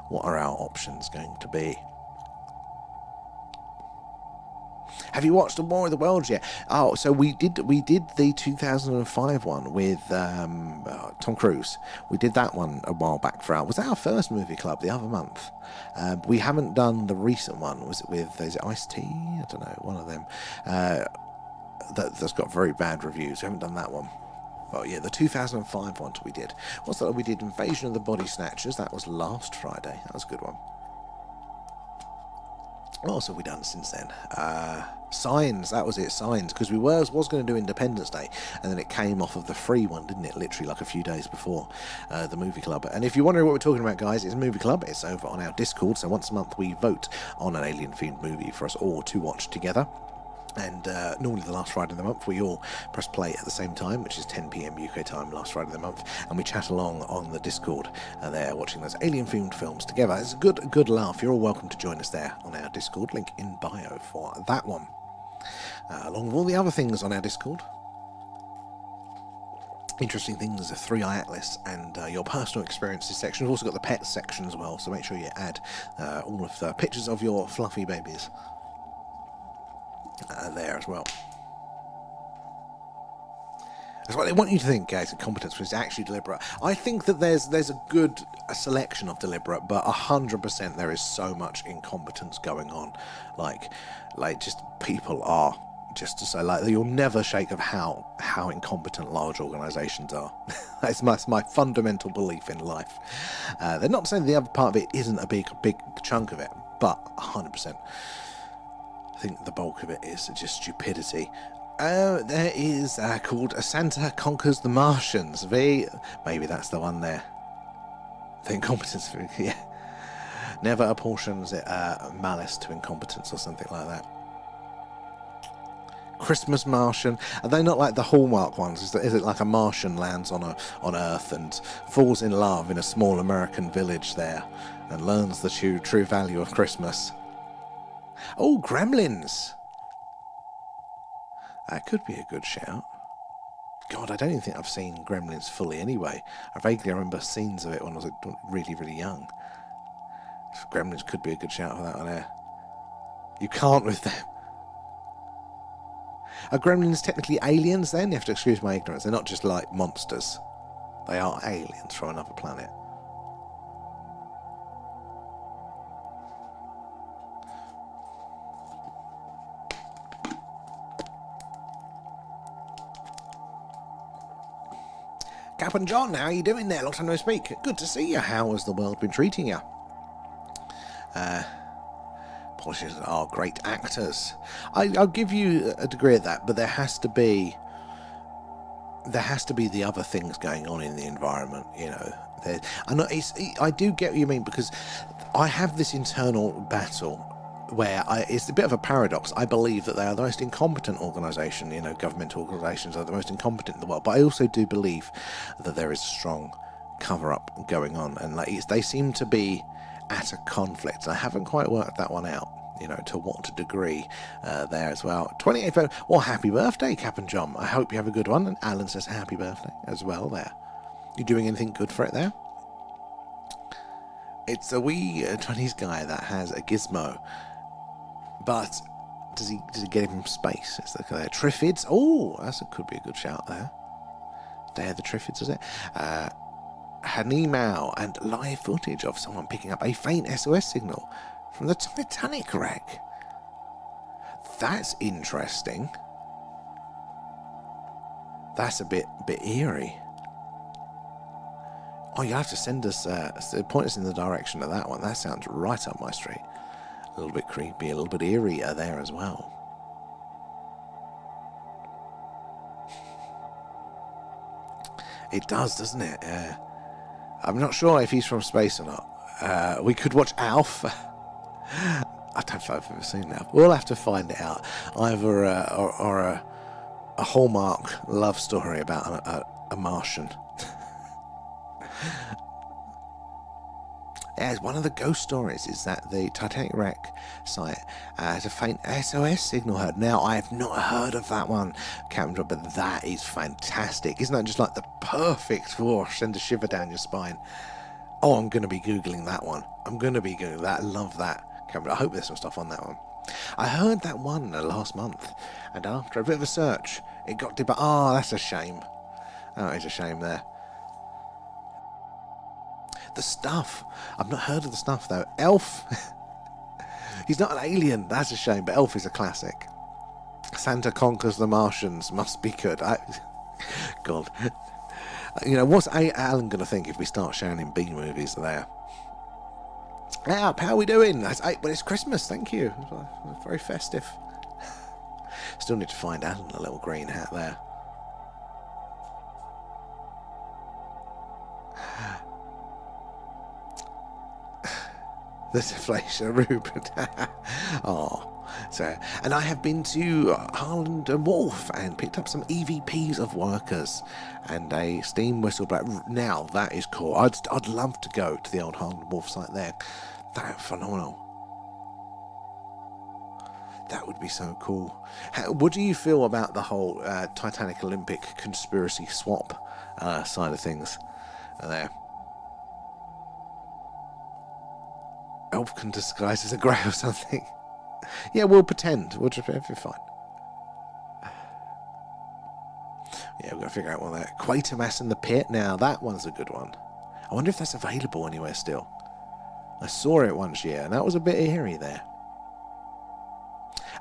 What are our options going to be? Have you watched The War of the Worlds yet? Oh, so we did the 2005 one with Tom Cruise. We did that one a while back for was that our first movie club the other month? We haven't done the recent one. Was it with, is it Ice-T? I don't know, one of them. That's got very bad reviews. We haven't done that one. Oh yeah, the 2005 one we did. What's that? We did Invasion of the Body Snatchers. That was last Friday. That was a good one. What else have we done since then? Signs, that was it, Signs, because we was going to do Independence Day, and then it came off of the free one, didn't it? Literally like a few days before the movie club. And if you're wondering what we're talking about, guys, it's Movie Club. It's over on our Discord, so once a month we vote on an alien-themed movie for us all to watch together. And normally the last Friday of the month we all press play at the same time, which is 10 PM UK time last Friday of the month, and we chat along on the Discord there watching those alien themed films together. It's a good laugh. You're all welcome to join us there on our Discord, link in bio for that one, along with all the other things on our Discord. Interesting things, a 3-eye atlas and your personal experiences section. We've also got the pets section as well, so make sure you add all of the pictures of your fluffy babies there as well. That's what they want you to think, guys. Incompetence was actually deliberate. I think that there's a good selection of deliberate, but 100% there is so much incompetence going on. Like just people are just to say, like, you'll never shake of how incompetent large organisations are. That's my fundamental belief in life. They're not saying the other part of it isn't a big chunk of it, but 100%. I think the bulk of it is just stupidity. There is called Santa Conquers the Martians. Maybe that's the one there. The incompetence, yeah. Never apportions it malice to incompetence or something like that. Christmas Martian. Are they not like the Hallmark ones? Is it like a Martian lands on Earth and falls in love in a small American village there and learns the true value of Christmas? Oh, Gremlins! That could be a good shout. God, I don't even think I've seen Gremlins fully anyway. I vaguely remember scenes of it when I was really, really young. Gremlins could be a good shout for that one there. You can't with them. Are Gremlins technically aliens then? You have to excuse my ignorance. They're not just like monsters. They are aliens from another planet. Captain John, how are you doing there? Long time no speak. Good to see you. How has the world been treating you? Politicians are great actors. I'll give you a degree of that, but there has to be the other things going on in the environment. You know, I do get what you mean, because I have this internal battle where it's a bit of a paradox. I believe that they are the most incompetent organisation, you know, governmental organisations are the most incompetent in the world, but I also do believe that there is a strong cover-up going on, and they seem to be at a conflict. I haven't quite worked that one out, you know, to what degree there as well. 28th, well, happy birthday, Captain John. I hope you have a good one, and Alan says happy birthday as well there. You doing anything good for it there? It's a wee Chinese guy that has a gizmo. But does he get it from space? It's like Triffids. Oh, could be a good shout there. Day of the Triffids, is it? Hanimao and live footage of someone picking up a faint SOS signal from the Titanic wreck. That's interesting. That's a bit eerie. Oh, you have to send us, point us in the direction of that one. That sounds right up my street. A little bit creepy, a little bit eerie there as well. It does, doesn't it? I'm not sure if he's from space or not. We could watch Alf. I don't know if I've ever seen that. We'll have to find it out. Either or a Hallmark love story about a Martian. Yes, one of the ghost stories is that the Titanic wreck site has a faint SOS signal heard. Now, I have not heard of that one, Captain John, but that is fantastic. Isn't that just like the perfect send a shiver down your spine? Oh, I'm going to be Googling that one. I'm going to be Googling that. I love that camera. I hope there's some stuff on that one. I heard that one last month, and after a bit of a search, it got debunked. Oh, that's a shame. Oh, it's a shame there. The Stuff. I've not heard of The Stuff, though. Elf. He's not an alien. That's a shame, but Elf is a classic. Santa Conquers the Martians. Must be good. God. You know, what's Alan going to think if we start showing him B movies there? How are we doing? Well, it's Christmas. Thank you. Very festive. Still need to find Alan a little green hat there. The deflation, Ruben. Oh. So, and I have been to Harland and Wolff and picked up some EVPs of workers and a steam whistle. Now that is cool. I'd love to go to the old Harland and Wolff site there. That's phenomenal. That would be so cool. What do you feel about the whole Titanic Olympic conspiracy swap side of things there? Elf can disguise as a grey or something. Yeah, we'll pretend. We'll just be fine. Yeah, we've got to figure out what that. Quatermass in the Pit. Now, that one's a good one. I wonder if that's available anywhere still. I saw it once year, and that was a bit eerie there.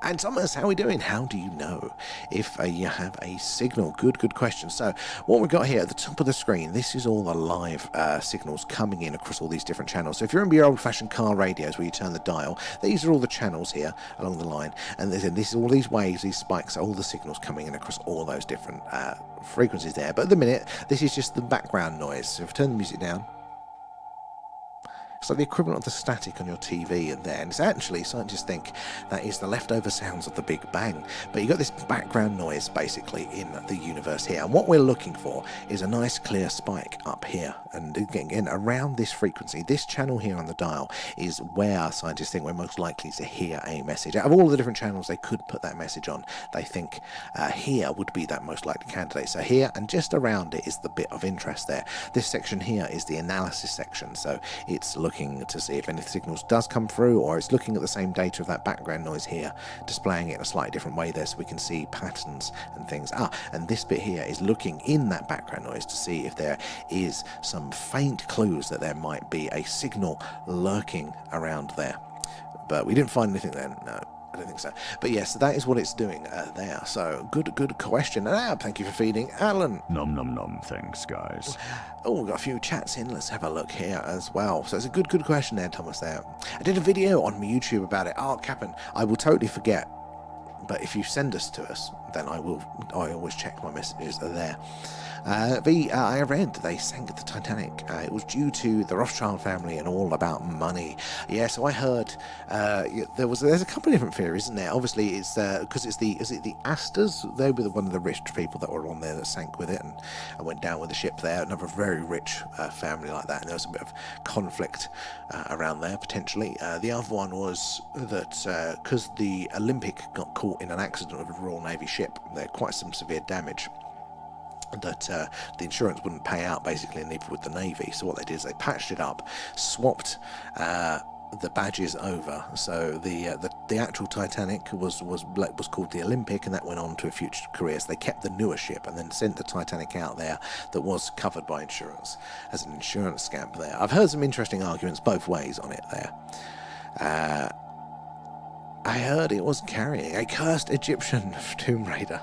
And Thomas, how are we doing? How do you know if you have a signal? Good question. So what we've got here at the top of the screen, this is all the live signals coming in across all these different channels. So if you remember your old-fashioned car radios where you turn the dial, these are all the channels here along the line. And this is all these waves, these spikes, all the signals coming in across all those different frequencies there. But at the minute, this is just the background noise. So if I turn the music down, it's like the equivalent of the static on your TV in there, and it's actually, scientists think, that is the leftover sounds of the Big Bang. But you've got this background noise basically in the universe here, and what we're looking for is a nice clear spike up here, and again around this frequency, this channel here on the dial is where scientists think we're most likely to hear a message. Out of all the different channels they could put that message on, they think here would be that most likely candidate. So here and just around it is the bit of interest there. This section here is the analysis section, so it's looking to see if any signals does come through, or it's looking at the same data of that background noise here, displaying it in a slightly different way there so we can see patterns and things. And this bit here is looking in that background noise to see if there is some faint clues that there might be a signal lurking around there. But we didn't find anything there, no. I don't think so. But yes, that is what it's doing there. So, good question. And thank you for feeding Alan. Nom nom nom, thanks, guys. Oh, we've got a few chats in. Let's have a look here as well. So it's a good question there, Thomas, there. I did a video on my YouTube about it. Oh, Captain, I will totally forget. But if you send us to us, then I always check my messages are there. I read they sank the Titanic. It was due to the Rothschild family and all about money. Yeah, so I heard there's a couple of different theories, isn't there? Obviously, it's because is it the Astors? They were one of the rich people that were on there that sank with it and went down with the ship there. Another very rich family like that, and there was a bit of conflict around there potentially. The other one was that because the Olympic got caught in an accident with a Royal Navy ship, there had quite some severe damage that the insurance wouldn't pay out basically, and neither would the Navy. So what they did is they patched it up, swapped the badges over. So the actual Titanic was called the Olympic, and that went on to a future career. So they kept the newer ship and then sent the Titanic out there that was covered by insurance as an insurance scam there. I've heard some interesting arguments both ways on it there. I heard it was carrying a cursed Egyptian Tomb Raider.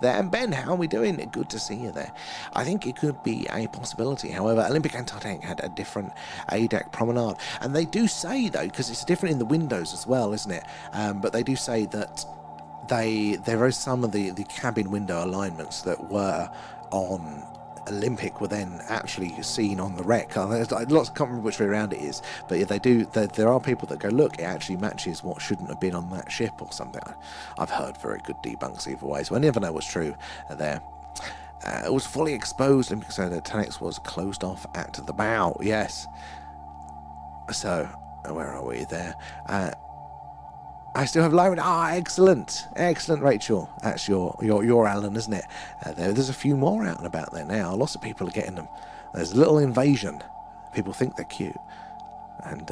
There, and Ben, how are we doing? Good to see you there. I think it could be a possibility. However, Olympic and Titanic had a different A-deck promenade, and they do say though, because it's different in the windows as well, isn't it? But they do say that there are some of the cabin window alignments that were on Olympic were then actually seen on the wreck. There's lots, I can't remember which way around it is, but yeah, there are people that go, look, it actually matches what shouldn't have been on that ship or something. I've heard very good debunks either way, so I never know what's true there. It was fully exposed, Olympic, so the Titanic was closed off at the bow. Yes. So where are we there? I still have Lyran. Excellent, Rachel. That's your Alan, isn't it? There's a few more out and about there now. Lots of people are getting them. There's a little invasion. people think they're cute. And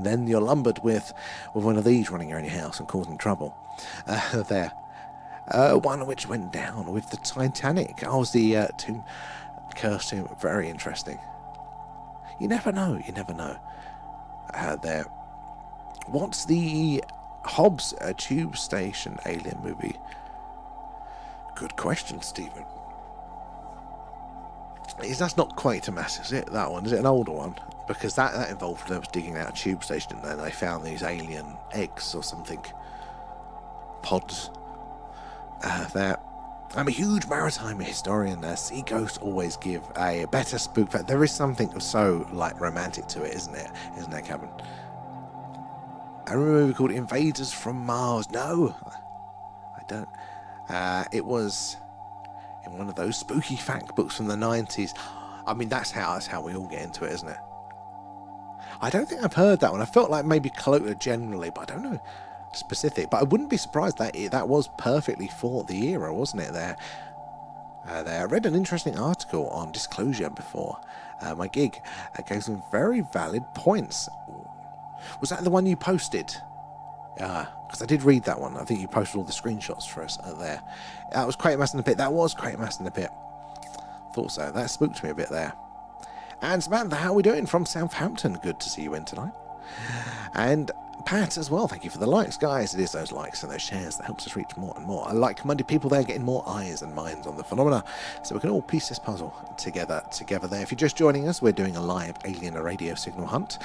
then you're lumbered with one of these running around your house and causing trouble. There. One which went down with the Titanic. I was the tomb curse tomb. Very interesting. You never know. You never know. There. What's the Hobbs tube station alien movie? Good question, Stephen. That's not Quatermass, is it? That one, is it an older one? Because that involved them digging out a tube station and then they found these alien eggs or something. Pods. There. I'm a huge maritime historian. Sea ghosts always give a better spook factor. There is something so romantic to it, isn't it? Isn't there, Cabin? I remember a movie called Invaders from Mars. No, I don't. It was in one of those spooky fact books from the 90s. I mean, that's how we all get into it, isn't it? I don't think I've heard that one. I felt like maybe Colota generally, but I don't know specific. But I wouldn't be surprised that was perfectly for the era, wasn't it? There. I read an interesting article on disclosure before my gig. Gave some very valid points. Was that the one you posted? Because I did read that one. I think you posted all the screenshots for us there. That was Quatermass in the Pit. That was Quatermass in the Pit. Thought so. That spooked me a bit there. And Samantha, how are we doing from Southampton? Good to see you in tonight. And Pat as well, thank you for the likes, guys. It is those likes and those shares that helps us reach more and more. I like-minded people there getting more eyes and minds on the phenomena, so we can all piece this puzzle together there. If you're just joining us, we're doing a live alien radio signal hunt.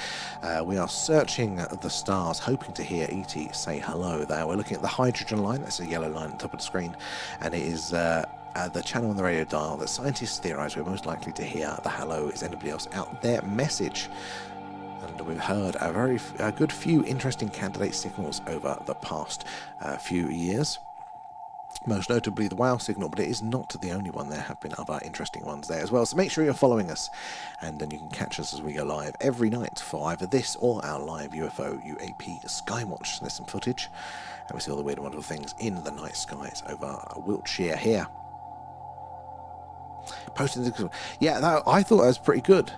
We are searching the stars, hoping to hear E.T. say hello there. We're looking at the hydrogen line, that's a yellow line at the top of the screen, and it is the channel on the radio dial that scientists theorise we're most likely to hear the hello is anybody else out there message. And we've heard a good few interesting candidate signals over the past few years. Most notably the WOW signal, but it is not the only one. There have been other interesting ones there as well. So make sure you're following us, and then you can catch us as we go live every night for either this or our live UFO UAP skywatch. There's some footage, and we see all the weird and wonderful things in the night skies over Wiltshire here. Yeah, I thought that was pretty good.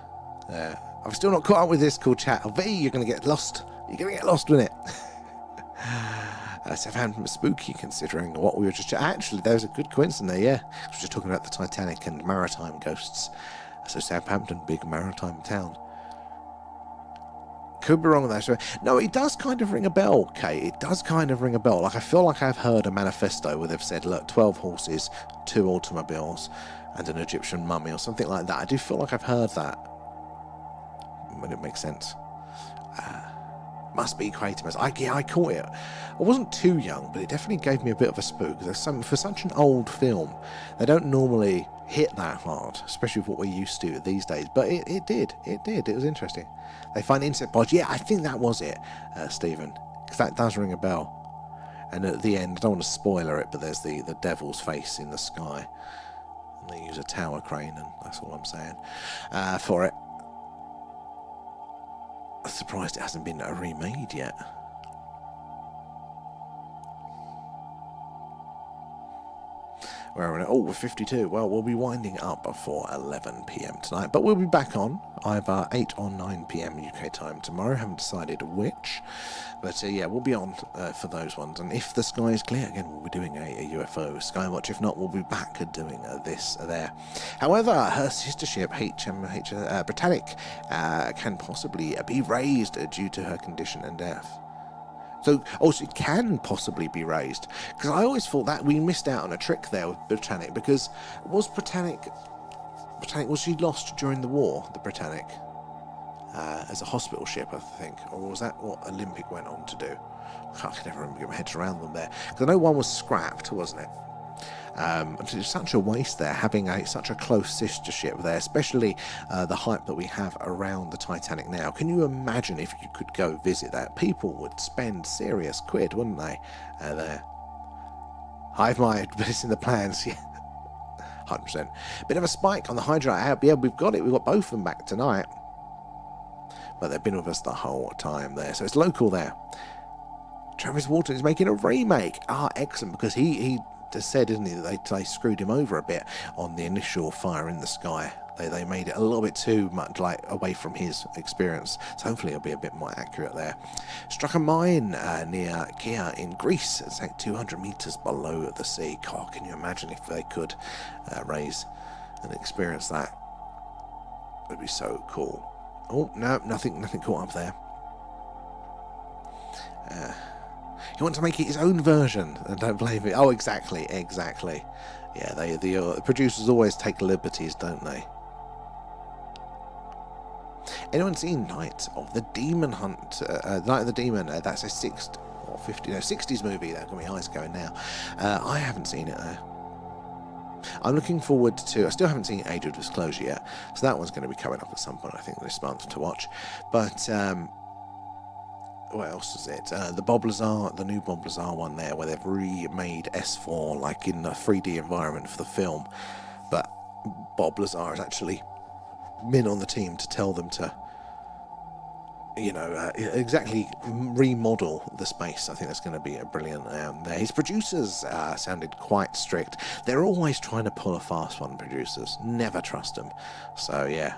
I've still not caught up with this cool chat. V, you're going to get lost. You're going to get lost with it. Southampton was spooky considering what we were just... Actually, there's a good coincidence there, yeah. I was just talking about the Titanic and maritime ghosts. So Southampton, big maritime town. Could be wrong with that. No, it does kind of ring a bell, Kate. It does kind of ring a bell. I feel like I've heard a manifesto where they've said, look, 12 horses, 2 automobiles, and an Egyptian mummy or something like that. I do feel like I've heard that. When it makes sense. Must be Quatermass. I caught it. I wasn't too young, but it definitely gave me a bit of a spook. There's for such an old film, they don't normally hit that hard, especially with what we're used to these days. But it did. It was interesting. They find insect pods. Yeah, I think that was it, Stephen, because that does ring a bell. And at the end, I don't want to spoiler it, but there's the devil's face in the sky, and they use a tower crane, and that's all I'm saying for it. I'm surprised it hasn't been remade yet. Where are we? Oh, we're 52. Well, we'll be winding up for 11 p.m. tonight, but we'll be back on either 8 or 9 p.m. UK time tomorrow. Haven't decided which, but yeah, we'll be on for those ones. And if the sky is clear again, we'll be doing a UFO skywatch. If not, we'll be back doing this there. However, her sister ship HMH Britannic can possibly be raised due to her condition and death. So, also, it can possibly be raised. Because I always thought that we missed out on a trick there with Britannic. Because was Britannic, was she lost during the war, the Britannic? As a hospital ship, I think. Or was that what Olympic went on to do? I can never remember, get my head around them there. Because I know one was scrapped, wasn't it? It's such a waste there, having such a close sister ship there, especially the hype that we have around the Titanic now. Can you imagine if you could go visit that? People would spend serious quid, wouldn't they? There. Hive mind, but it's in the plans, yeah. 100%. Bit of a spike on the Hydra app. Yeah, we've got it. We've got both of them back tonight. But they've been with us the whole time there. So it's local there. Travis Walton is making a remake. Ah, excellent, because he said, isn't he, that they screwed him over a bit on the initial fire in the sky. They made it a little bit too much like away from his experience, so hopefully it'll be a bit more accurate there. Struck a mine near Kia in Greece. It's like 200 meters below the sea. God, can you imagine if they could raise and experience that? It'd be so cool. Oh no, nothing caught up there. He wants to make it his own version, and don't blame me. Oh, exactly. Yeah, the producers always take liberties, don't they? Anyone seen Night of the Demon Hunt? Night of the Demon, that's a 60s movie. That got my eyes going now. I haven't seen it though. I'm looking forward to, I still haven't seen Age of Disclosure yet, so that one's going to be coming up at some point, I think, this month to watch. But, what else is it? The Bob Lazar, the new Bob Lazar one there, where they've remade S4 like in a 3D environment for the film. But Bob Lazar has actually been on the team to tell them to, exactly remodel the space. I think that's going to be a brilliant there. His producers sounded quite strict. They're always trying to pull a fast one, producers. Never trust them. So, yeah,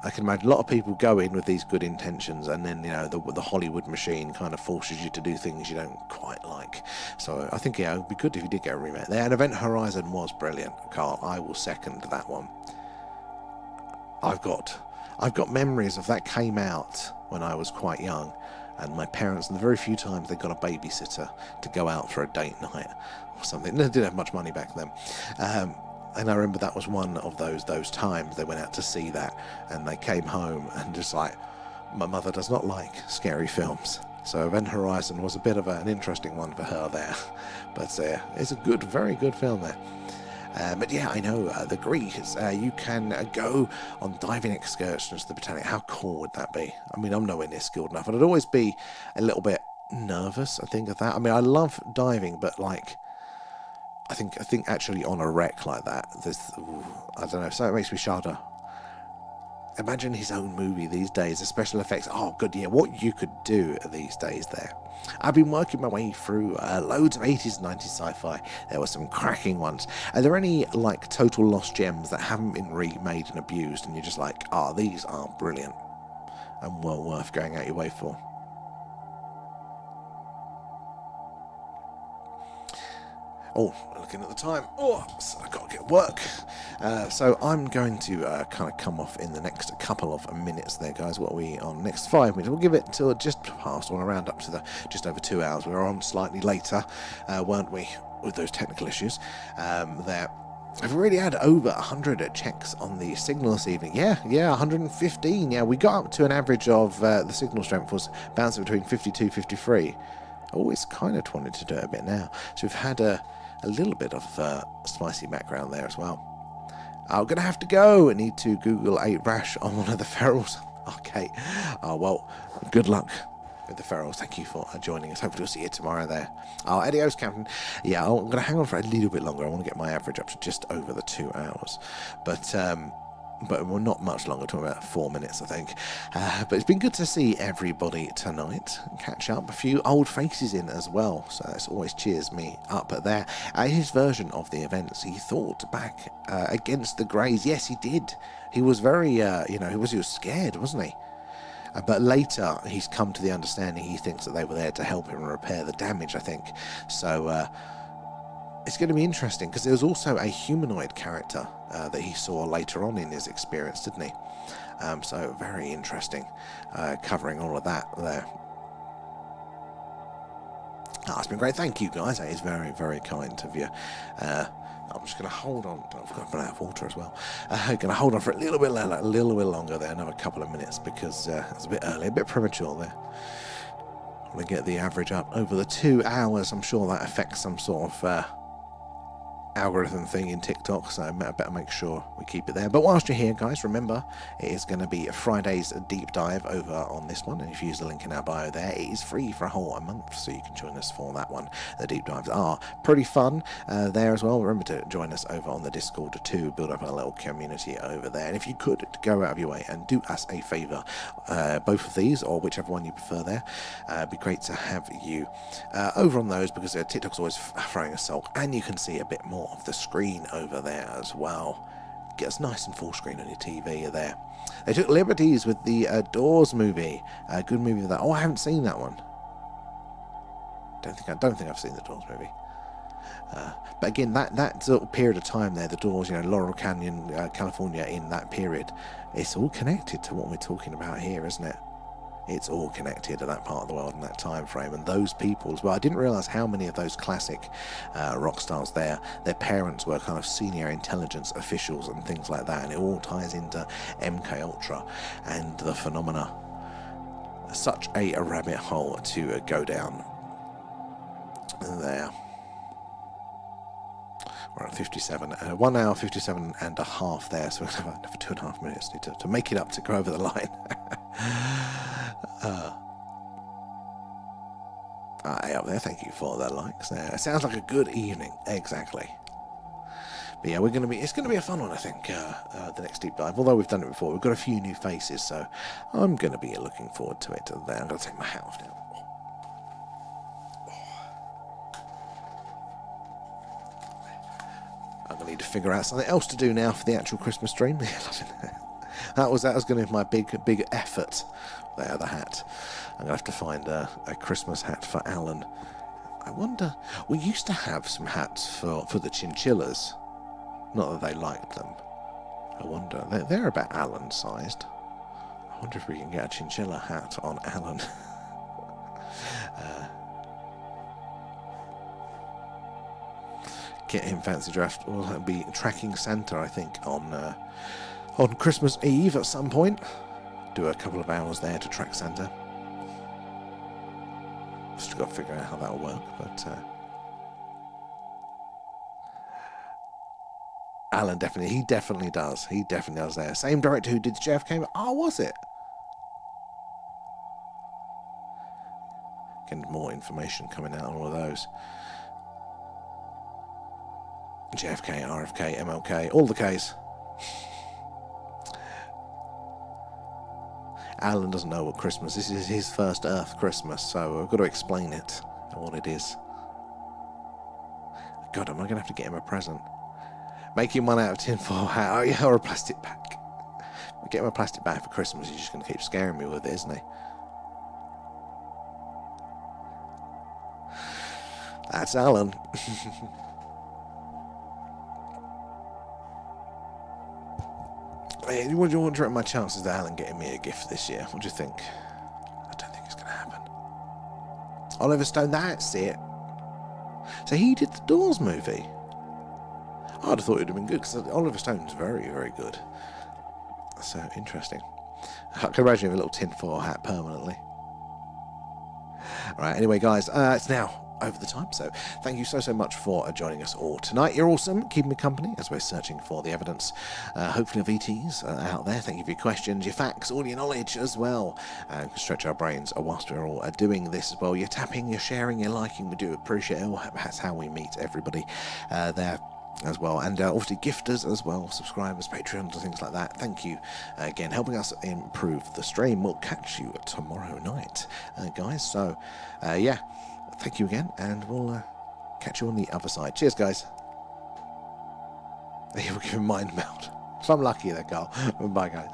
I can imagine a lot of people go in with these good intentions, and then, the Hollywood machine kind of forces you to do things you don't quite like. So I think, it would be good if you did get a remake there. And Event Horizon was brilliant, Carl. I will second that one. I've got memories of that. Came out when I was quite young, and my parents, and the very few times they got a babysitter to go out for a date night or something. They didn't have much money back then. And I remember that was one of those times they went out to see that, and they came home and just like, my mother does not like scary films. So Event Horizon was a bit of an interesting one for her there. But it's a very good film there. But yeah, I know the Greeks, you can go on diving excursions to the Britannic. How cool would that be? I mean, I'm nowhere near skilled enough, and I'd always be a little bit nervous, I think, of that. I mean, I love diving, but like, I think actually on a wreck like that, I don't know, so it makes me shudder. Imagine his own movie these days, the special effects. Oh, good, yeah, what you could do these days there. I've been working my way through loads of 80s and 90s sci-fi. There were some cracking ones. Are there any, like, total lost gems that haven't been remade and abused, and you're just like, these are brilliant and well worth going out your way for? Oh, looking at the time. So I've got to get work. So I'm going to kind of come off in the next couple of minutes there, guys. What are we on? Next 5 minutes. We'll give it till just past, or around up to the just over 2 hours. We were on slightly later, weren't we, with those technical issues there. I've already had over 100 checks on the signal this evening. Yeah, 115. Yeah, we got up to an average of the signal strength was bouncing between 52, 53. Always kind of wanted to do it a bit now. So we've had a little bit of spicy background there as well. I'm going to have to go. I need to Google a rash on one of the ferals. Okay. Well, good luck with the ferals. Thank you for joining us. Hopefully we'll see you tomorrow there. Adios, Captain. Yeah, I'm going to hang on for a little bit longer. I want to get my average up to just over the 2 hours. But we're not much longer, talking about 4 minutes, I think. But it's been good to see everybody tonight. Catch up. A few old faces in as well, so that's always cheers me up there. His version of the events, he thought back against the Greys. Yes, he did. He was very, he was scared, wasn't he? But later, he's come to the understanding he thinks that they were there to help him repair the damage, I think. So, it's going to be interesting, because there was also a humanoid character that he saw later on in his experience, didn't he? So very interesting, covering all of that there. It's been great. Thank you, guys. That is very, very kind of you. I'm just going to hold on. I've got to run out of water as well. Going to hold on for a little bit longer there, another couple of minutes, because it's a bit early, a bit premature there. I want to get the average up over the 2 hours. I'm sure that affects some sort of algorithm thing in TikTok, so I better make sure we keep it there. But whilst you're here, guys, remember it is going to be Friday's deep dive over on this one, and if you use the link in our bio there, it is free for a whole month, so you can join us for that one. The deep dives are pretty fun there as well. Remember to join us over on the Discord to build up a little community over there, and if you could go out of your way and do us a favour, both of these or whichever one you prefer there, it'd be great to have you over on those, because TikTok's always throwing a sulk, and you can see a bit more of the screen over there as well. Get us nice and full screen on your TV there. They took liberties with the Doors movie. Good movie that. Oh, I haven't seen that one. Don't think I've seen the Doors movie. But again, that sort of period of time there, the Doors, Laurel Canyon, California, in that period, it's all connected to what we're talking about here, isn't it? It's all connected to that part of the world in that time frame, and those people as well. I didn't realise how many of those classic rock stars there, their parents were kind of senior intelligence officials and things like that, and it all ties into MK Ultra and the phenomena. Such a rabbit hole to go down there. We're at 57, 1 hour 57 and a half there, so we're going to have another 2.5 minutes to make it up to go over the line. Hey up there, thank you for the likes there. It sounds like a good evening, exactly. But yeah, it's going to be a fun one, I think, the next deep dive. Although we've done it before, we've got a few new faces, so I'm going to be looking forward to it. There, I'm going to take my hat off now. I'm going to need to figure out something else to do now for the actual Christmas stream. That was going to be my big effort there, the hat. I'm going to have to find a Christmas hat for Alan. I wonder, we used to have some hats for the chinchillas. Not that they liked them. I wonder, they're about Alan sized. I wonder if we can get a chinchilla hat on Alan. Get him fancy draft. We'll be tracking Santa, I think, on Christmas Eve at some point. Do a couple of hours there to track Santa. Just got to figure out how that'll work, but Alan he definitely does there. Same director who did JFK. Oh, was it? Getting more information coming out on all of those. JFK, RFK, MLK, all the Ks. Alan doesn't know what Christmas. This is his first Earth Christmas, so I've got to explain it and what it is. God, am I going to have to get him a present? Make him one out of tinfoil hat. Oh yeah, or a plastic bag. I get him a plastic bag for Christmas. He's just going to keep scaring me with it, isn't he? That's Alan. Hey, what do you want to rate my chances of Alan getting me a gift this year? What do you think? I don't think it's going to happen. Oliver Stone, that's it. So he did the Doors movie. I'd have thought it would have been good, because Oliver Stone's very, very good. So, interesting. I can imagine a little tinfoil hat permanently. Alright, anyway, guys, it's now over the time, so thank you so much for joining us all tonight. You're awesome, keeping me company as we're searching for the evidence, hopefully of ETs out there. Thank you for your questions, your facts, all your knowledge as well. Stretch our brains whilst we're all doing this as well. You're tapping, you're sharing, you're liking, we do appreciate it. That's how we meet everybody there as well, and obviously gifters as well, subscribers, Patreons and things like that. Thank you again, helping us improve the stream. We'll catch you tomorrow night, guys, so yeah, thank you again, and we'll catch you on the other side. Cheers, guys. We're giving mind melt. If I'm lucky there, Carl. Bye, guys.